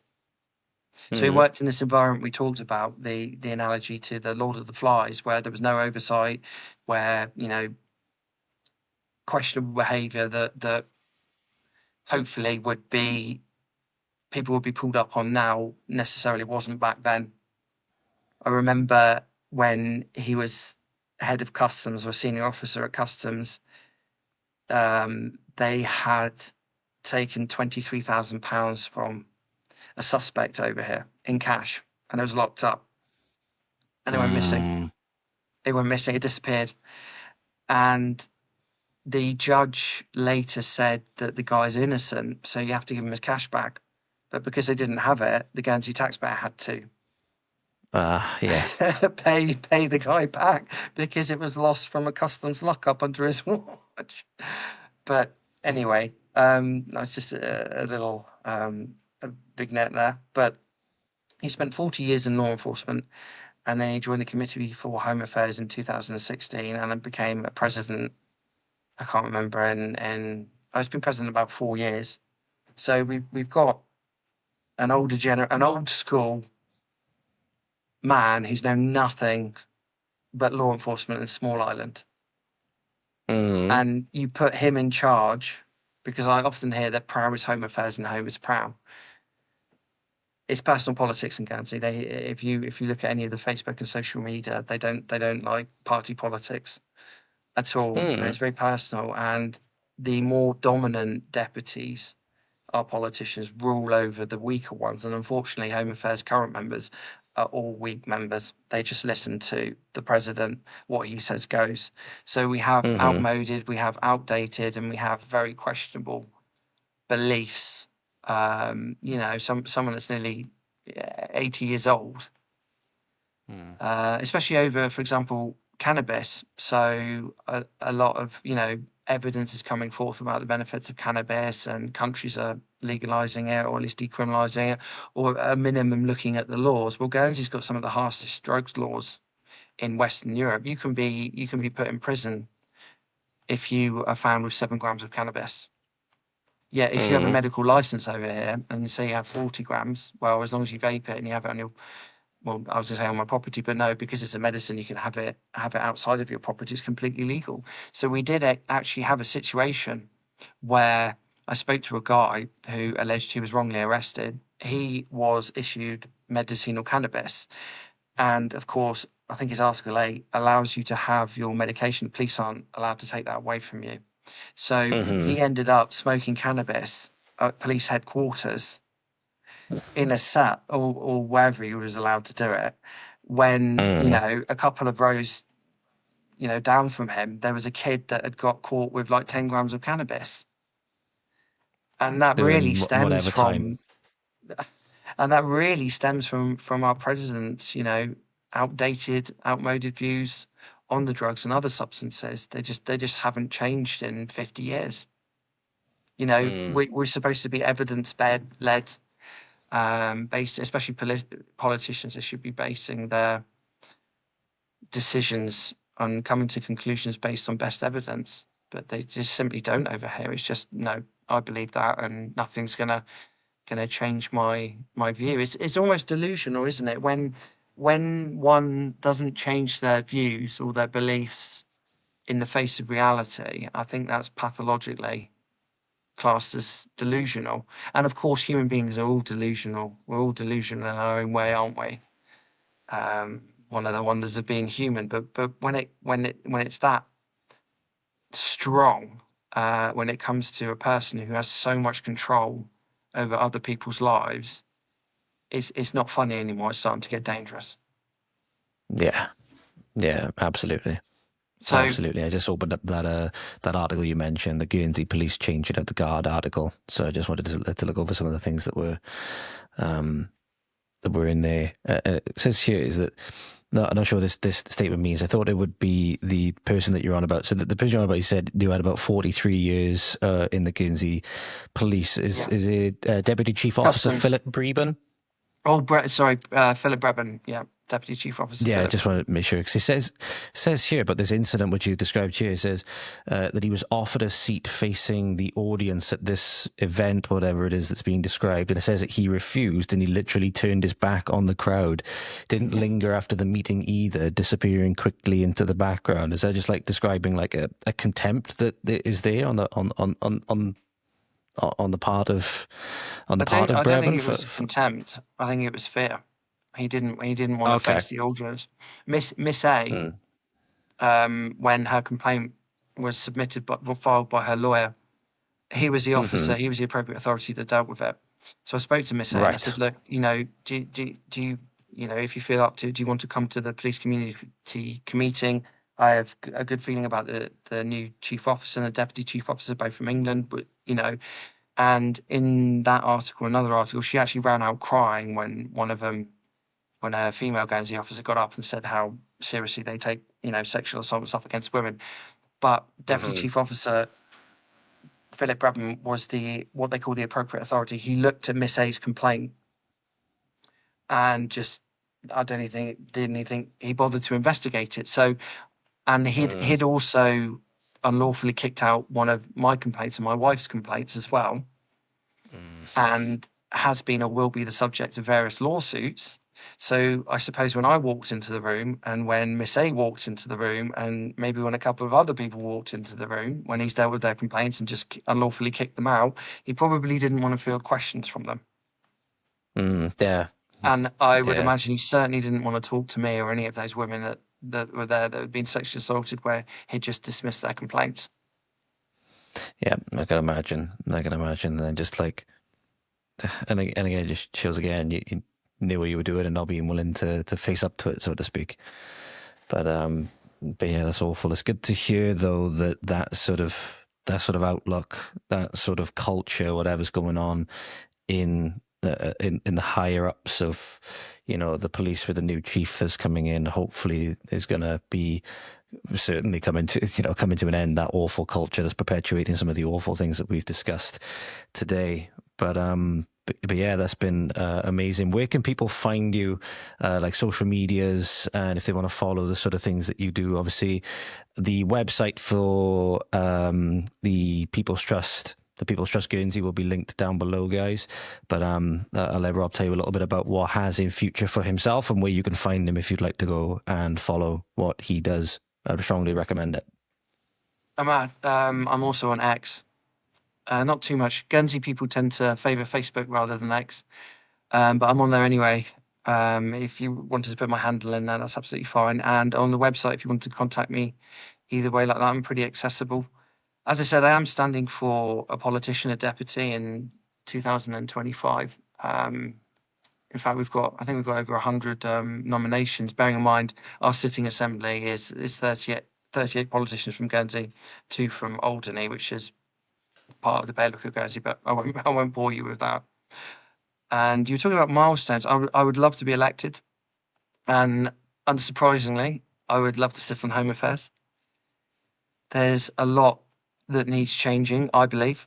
So he Mhm. worked in this environment we talked about, the analogy to the Lord of the Flies, where there was no oversight, where, questionable behaviour that hopefully people would be pulled up on now necessarily wasn't back then. I remember when he was head of customs or senior officer at customs, they had taken £23,000 from a suspect over here in cash, and it was locked up, and it went missing. Mm. It went missing. It disappeared, and the judge later said that the guy's innocent, so you have to give him his cash back. But because they didn't have it, the Guernsey taxpayer had to Yeah. pay the guy back because it was lost from a customs lockup under his watch. But anyway, that's just a little a vignette there. But he spent 40 years in law enforcement, and then he joined the Committee for Home Affairs in 2016, and then became a president. I can't remember, and I've been president about 4 years. So we've got an old school man who's known nothing but law enforcement in small island, Mhm. and you put him in charge, because I often hear that Prow is Home Affairs and Home is Prow. It's personal politics in Guernsey. If you look at any of the Facebook and social media, they don't like party politics at all. Mhm. It's very personal, and the more dominant deputies, our politicians, rule over the weaker ones. And unfortunately, Home Affairs current members are all weak members. They just listen to the president. What he says goes. So we have Mhm. outmoded, we have outdated, and we have very questionable beliefs. Someone that's nearly 80 years old, Mm. especially over, for example, cannabis. So a lot of evidence is coming forth about the benefits of cannabis, and countries are legalizing it, or at least decriminalizing it, or at a minimum looking at the laws. Well, Guernsey's got some of the harshest drugs laws in Western Europe. You can be put in prison if you are found with 7 grams of cannabis. Yeah, if you have a Mhm. medical license over here and you say you have 40 grams, well, as long as you vape it and you have it on your, well, I was going to say on my property, but no, because it's a medicine, you can have it outside of your property. It's completely legal. So we did actually have a situation where I spoke to a guy who alleged he was wrongly arrested. He was issued medicinal cannabis, and of course, I think it's Article 8 allows you to have your medication. The police aren't allowed to take that away from you. So Mhm. he ended up smoking cannabis at police headquarters in a set, or wherever he was allowed to do it. When, Mhm. a couple of rows, down from him, there was a kid that had got caught with like 10 grams of cannabis. And that really Doing stems whatever time. from, and that really stems from our president's, outdated, outmoded views on the drugs and other substances. They just haven't changed in 50 years. Mhm. We're supposed to be evidence led, based, especially politicians. They should be basing their decisions on coming to conclusions based on best evidence, but they just simply don't over here. It's just, no, I believe that, and nothing's gonna change my view. It's almost delusional, isn't it? When one doesn't change their views or their beliefs in the face of reality, I think that's pathologically classed as delusional. And of course, human beings are all delusional. We're all delusional in our own way, aren't we? One of the wonders of being human. But when it's that strong, when it comes to a person who has so much control over other people's lives, it's not funny anymore. It's starting to get dangerous. Yeah. Yeah, absolutely. So Absolutely. I just opened up that article you mentioned, the Guernsey police changing of the guard article. So I just wanted to look over some of the things that were in there. It says here is that I'm not sure what this statement means. I thought it would be the person that you're on about. So the person you're on about, you said you had about 43 years in the Guernsey police. Is it Deputy Chief Officer Customs. Philip Breben? Oh, Philip Breben. Yeah, Deputy Chief Officer. Yeah, Philip. I just wanted to make sure, because he says here about this incident which you described here. It says that he was offered a seat facing the audience at this event, whatever it is that's being described, and it says that he refused, and he literally turned his back on the crowd, didn't linger after the meeting either, disappearing quickly into the background. Is that just like describing like a contempt that is there on the part of I don't Breben? think it was contempt. I think it was fear. He didn't want to face the audience. Miss A, when her complaint was submitted filed by her lawyer, he was the officer. He was the appropriate authority that dealt with it. So I spoke to Miss A. And I said, look, do you, if you feel up to, do you want to come to the police community meeting? I have a good feeling about the new chief officer and the deputy chief officer, both from England, but and in that article, another article, she actually ran out crying when when a female Guernsey officer got up and said how seriously they take, sexual assault and stuff against women. But Deputy Chief Officer Philip Brabham was what they call the appropriate authority. He looked at Miss A's complaint and just, didn't think he bothered to investigate it. So, and he'd also unlawfully kicked out one of my complaints and my wife's complaints as well, and has been or will be the subject of various lawsuits. So I suppose when I walked into the room, and when Miss A walked into the room, and maybe when a couple of other people walked into the room, when he's dealt with their complaints and just unlawfully kicked them out, he probably didn't want to field questions from them. Yeah. And I would imagine he certainly didn't want to talk to me or any of those women that were there that had been sexually assaulted, where he'd just dismissed their complaints. Yeah, I can imagine. And then just like, and again, it just shows again, you knew what you were doing and not being willing to face up to it, so to speak. But yeah, that's awful. It's good to hear though that sort of outlook, that sort of culture, whatever's going on in the higher ups of, the police, with the new chief that's coming in, hopefully is going to be certainly coming to an end, that awful culture that's perpetuating some of the awful things that we've discussed today. But yeah, that's been amazing. Where can people find you, like social medias, and if they want to follow the sort of things that you do? Obviously, the website for the People's Trust Guernsey will be linked down below, guys. But I'll let Rob tell you a little bit about what has in future for himself and where you can find him if you'd like to go and follow what he does. I would strongly recommend it. I'm also on X. Not too much. Guernsey people tend to favour Facebook rather than X, but I'm on there anyway. If you wanted to put my handle in there, that's absolutely fine. And on the website, if you want to contact me either way like that, I'm pretty accessible. As I said, I am standing for a politician, a deputy in 2025. In fact, I think we've got over 100 nominations, bearing in mind our sitting assembly is 38 politicians from Guernsey, 2 from Alderney, which is part of the bailiwick of Guernsey, but I won't bore you with that. And you're talking about milestones. I would love to be elected, and unsurprisingly, I would love to sit on Home Affairs. There's a lot that needs changing, I believe,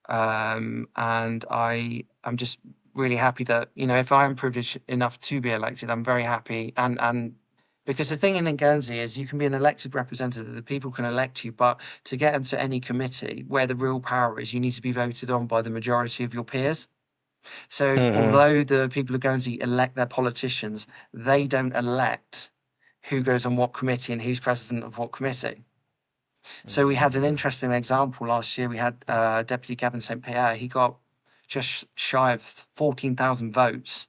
and I'm just really happy that, if I am privileged enough to be elected, I'm very happy. And because the thing in Guernsey is you can be an elected representative, the people can elect you, but to get them to any committee where the real power is, you need to be voted on by the majority of your peers. So although the people of Guernsey elect their politicians, they don't elect who goes on what committee and who's president of what committee. So we had an interesting example last year. We had Deputy Gavin St. Pierre. He got just shy of 14,000 votes.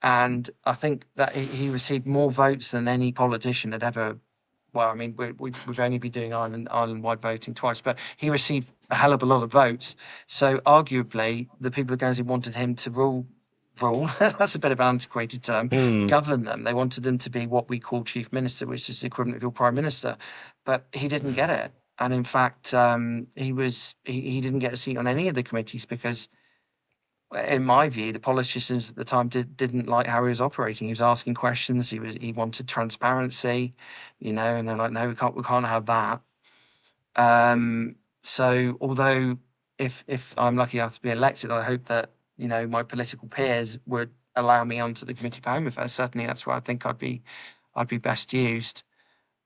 And I think that he received more votes than any politician had ever. Well, I mean, we've only been doing island-wide voting twice, but he received a hell of a lot of votes. So arguably, the people of Guernsey wanted him to rule. That's a bit of an antiquated term. Govern them. They wanted them to be what we call chief minister, which is the equivalent of your prime minister. But he didn't get it, and in fact, he didn't get a seat on any of the committees because in my view, the politicians at the time didn't like how he was operating. He was asking questions. He wanted transparency, and they're like, no, we can't have that. So although if I'm lucky enough to be elected, I hope that my political peers would allow me onto the Committee for Home Affairs. Certainly, that's where I think I'd be best used.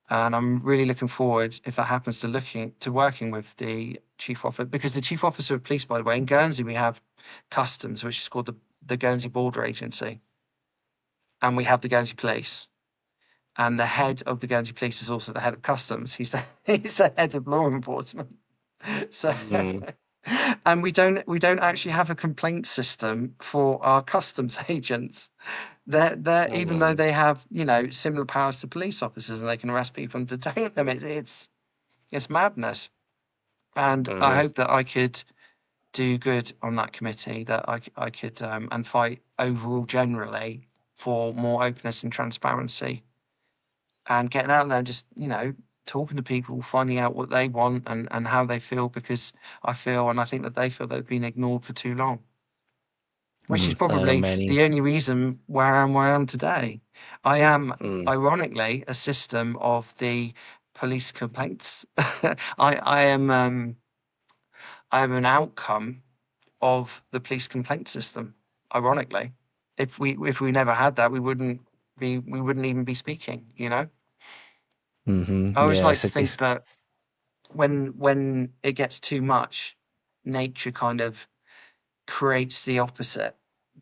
And I'm really looking forward, if that happens, to working with the chief officer, because the chief officer of police, by the way, in Guernsey we have customs, which is called the Guernsey Border Agency, and we have the Guernsey Police, and the head of the Guernsey Police is also the head of customs. He's the head of law enforcement. So, and we don't actually have a complaint system for our customs agents. They're even though they have similar powers to police officers and they can arrest people and detain them, it's madness. And I hope that I could do good on that committee, that I could and fight overall generally for more openness and transparency, and getting out there and just talking to people, finding out what they want and how they feel, because I feel, and I think that they feel, they've been ignored for too long. Which is probably the only reason where I am today. I am, ironically, a system of the police complaints. I am an outcome of the police complaint system. Ironically, if we never had that, we wouldn't even be speaking. I always like to think that when it gets too much, nature kind of creates the opposite,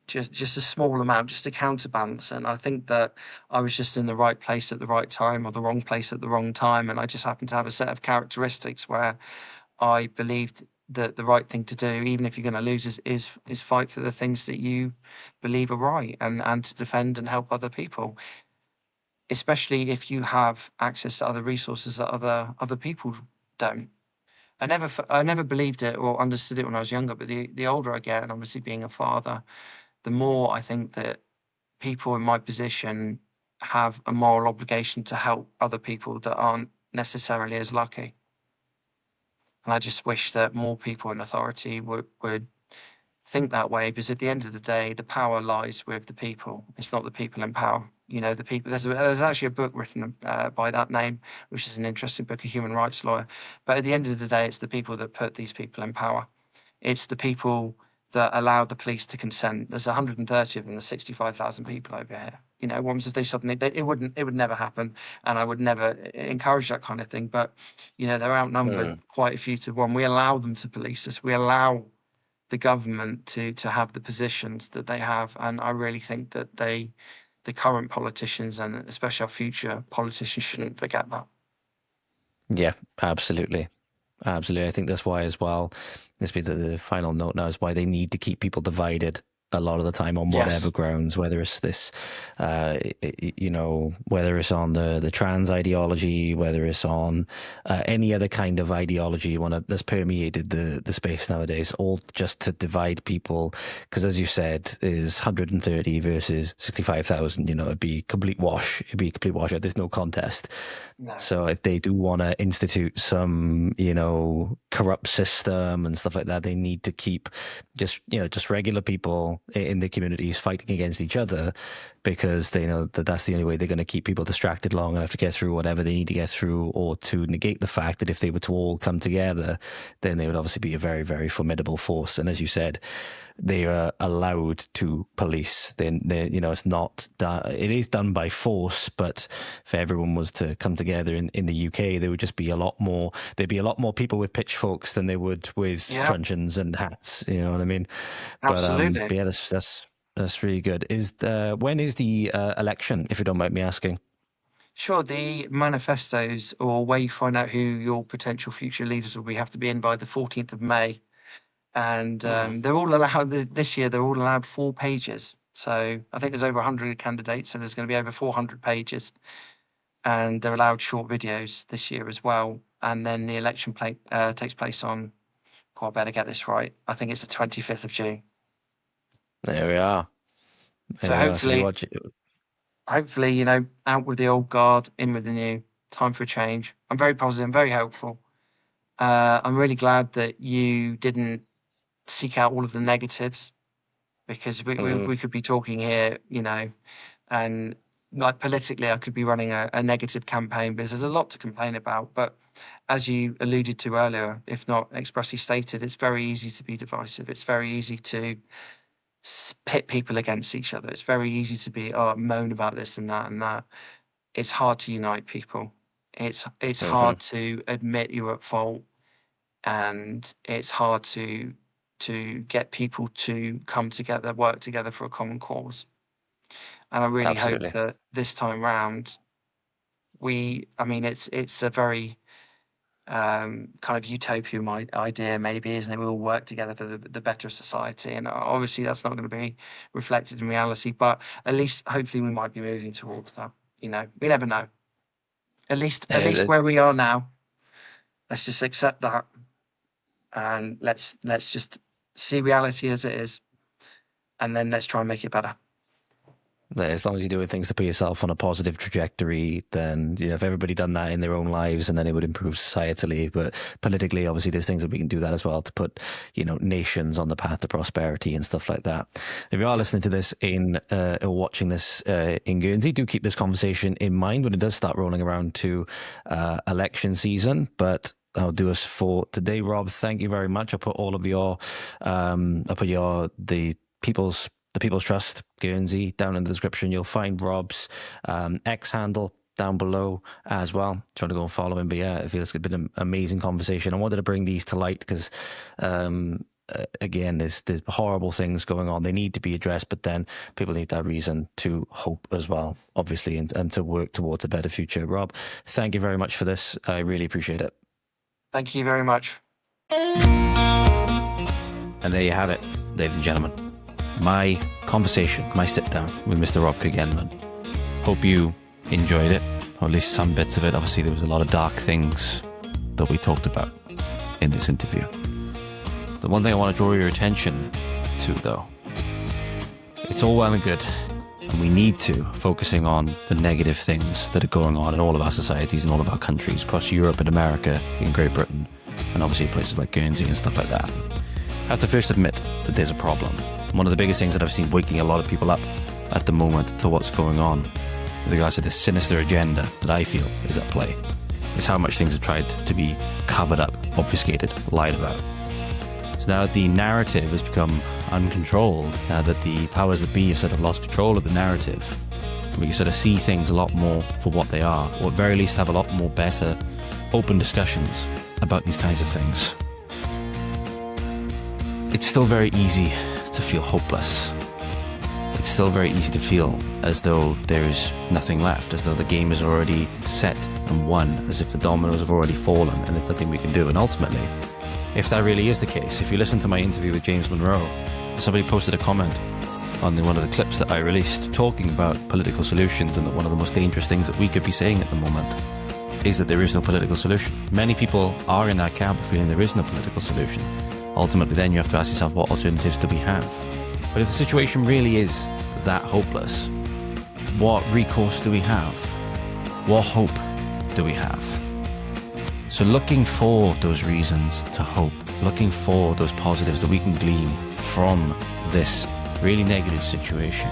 just a small amount, just to counterbalance. And I think that I was just in the right place at the right time, or the wrong place at the wrong time, and I just happened to have a set of characteristics where I believed that the right thing to do, even if you're going to lose, is fight for the things that you believe are right, and to defend and help other people, especially if you have access to other resources that other people don't. I never believed it or understood it when I was younger, but the older I get, and obviously being a father, the more I think that people in my position have a moral obligation to help other people that aren't necessarily as lucky. And I just wish that more people in authority would think that way, because at the end of the day, the power lies with the people. It's not the people in power. The people. There's actually a book written by that name, which is an interesting book, a human rights lawyer. But at the end of the day, it's the people that put these people in power. It's the people that allowed the police to consent. There's 130 of them. There's 65,000 people over here. What if they suddenly? It would never happen, and I would never encourage that kind of thing. But they're outnumbered quite a few to one. We allow them to police us. We allow the government to have the positions that they have, and I really think that the current politicians, and especially our future politicians, shouldn't forget that. Yeah, absolutely. I think that's why as well, this be the final note now, is why they need to keep people divided a lot of the time on whatever grounds, whether it's this, whether it's on the trans ideology, whether it's on any other kind of ideology that's permeated the space nowadays, all just to divide people. Because as you said, is 130 versus 65,000. It'd be complete wash. It'd be a complete washout. There's no contest. No. So if they do want to institute some, corrupt system and stuff like that, they need to keep just regular people in the communities fighting against each other, because they know that that's the only way they're going to keep people distracted long enough to get through whatever they need to get through, or to negate the fact that if they were to all come together, then they would obviously be a very, very formidable force. And as you said, they are allowed to police. It's not it is done by force, but if everyone was to come together in the UK, there would just be a lot more. There'd be a lot more people with pitchforks than they would with truncheons and hats. You know what I mean? Absolutely. But yeah, that's really good. When is the election, if you don't mind me asking? Sure. The manifestos, or where you find out who your potential future leaders will be, have to be in by the 14th of May. And they're all allowed this year. They're all allowed 4 pages. So I think there's over 100 candidates, so there's going to be over 400 pages. And they're allowed short videos this year as well. And then the election takes place on, I better get this right, I think it's the 25th of June. There we are. So hopefully, out with the old guard, in with the new. Time for a change. I'm very positive. I'm very hopeful. I'm really glad that you didn't seek out all of the negatives. because we could be talking here, you know, and like politically, I could be running a negative campaign because there's a lot to complain about. But as you alluded to earlier, if not expressly stated, it's very easy to be divisive. It's very easy to pit people against each other. It's very easy to be moan about this and that and that. It's hard to unite people. It's hard to admit you're at fault, and it's hard to get people to come together, work together for a common cause. And I really hope that this time round, it's a very kind of utopian idea, maybe, isn't it? We all work together for the better society, and obviously that's not going to be reflected in reality. But at least, hopefully, we might be moving towards that. You know, we never know. At least where we are now, let's just accept that, and let's just see reality as it is, and then let's try and make it better. As long as you're doing things to put yourself on a positive trajectory, then, you know, if everybody done that in their own lives, and then it would improve societally. But politically, obviously, there's things that we can do that as well to put, you know, nations on the path to prosperity and stuff like that. If you are listening to this or watching this in Guernsey, do keep this conversation in mind when it does start rolling around to election season. But that'll do us for today, Rob. Thank you very much. I'll put all of your, the People's Trust Guernsey down in the description. You'll find Rob's X handle down below as well. Trying to go and follow him. But yeah, I feel it's been an amazing conversation. I wanted to bring these to light because, again, there's horrible things going on. They need to be addressed, but then people need that reason to hope as well, obviously, and to work towards a better future. Rob, thank you very much for this. I really appreciate it. Thank you very much. And there you have it, ladies and gentlemen. My conversation, my sit down with Mr. Rob Curgenven. Hope you enjoyed it, or at least some bits of it. Obviously, there was a lot of dark things that we talked about in this interview. The one thing I want to draw your attention to, though, it's all well and good, and we need to, focusing on the negative things that are going on in all of our societies and all of our countries, across Europe and America, in Great Britain, and obviously places like Guernsey and stuff like that. I have to first admit that there's a problem. One of the biggest things that I've seen waking a lot of people up at the moment to what's going on with regards to this sinister agenda that I feel is at play is how much things have tried to be covered up, obfuscated, lied about. So now that the narrative has become uncontrolled, now that the powers that be have sort of lost control of the narrative, we can sort of see things a lot more for what they are, or at very least have a lot more better open discussions about these kinds of things. It's still very easy to feel hopeless. It's still very easy to feel as though there's nothing left, as though the game is already set and won, as if the dominoes have already fallen and there's nothing we can do. And ultimately, if that really is the case, if you listen to my interview with James Monroe, somebody posted a comment on one of the clips that I released talking about political solutions, and that one of the most dangerous things that we could be saying at the moment is that there is no political solution. Many people are in that camp feeling there is no political solution. Ultimately, then you have to ask yourself, what alternatives do we have? But if the situation really is that hopeless, what recourse do we have? What hope do we have? So looking for those reasons to hope, looking for those positives that we can glean from this really negative situation,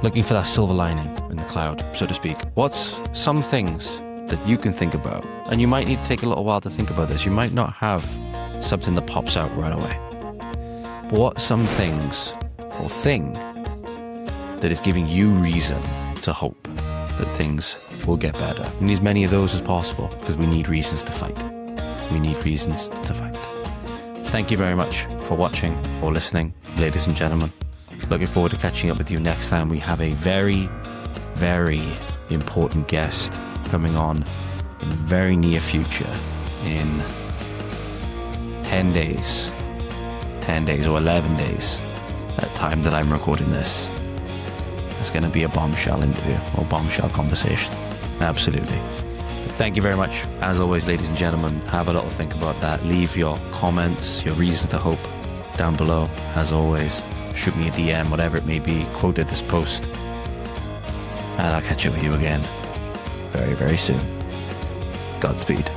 looking for that silver lining in the cloud, so to speak. What's some things that you can think about? And you might need to take a little while to think about this. You might not have something that pops out right away. But what some things or thing that is giving you reason to hope that things will get better? We need as many of those as possible, because we need reasons to fight. We need reasons to fight. Thank you very much for watching or listening, ladies and gentlemen. Looking forward to catching up with you next time. We have a very, very important guest coming on in the very near future, in 10 days or 11 days at the time that I'm recording this. It's going to be a bombshell interview or bombshell conversation. Absolutely. But thank you very much. As always, ladies and gentlemen, have a little think about that. Leave your comments, your reasons to hope down below. As always, shoot me a DM, whatever it may be. Quoted this post. And I'll catch up with you again very, very soon. Godspeed.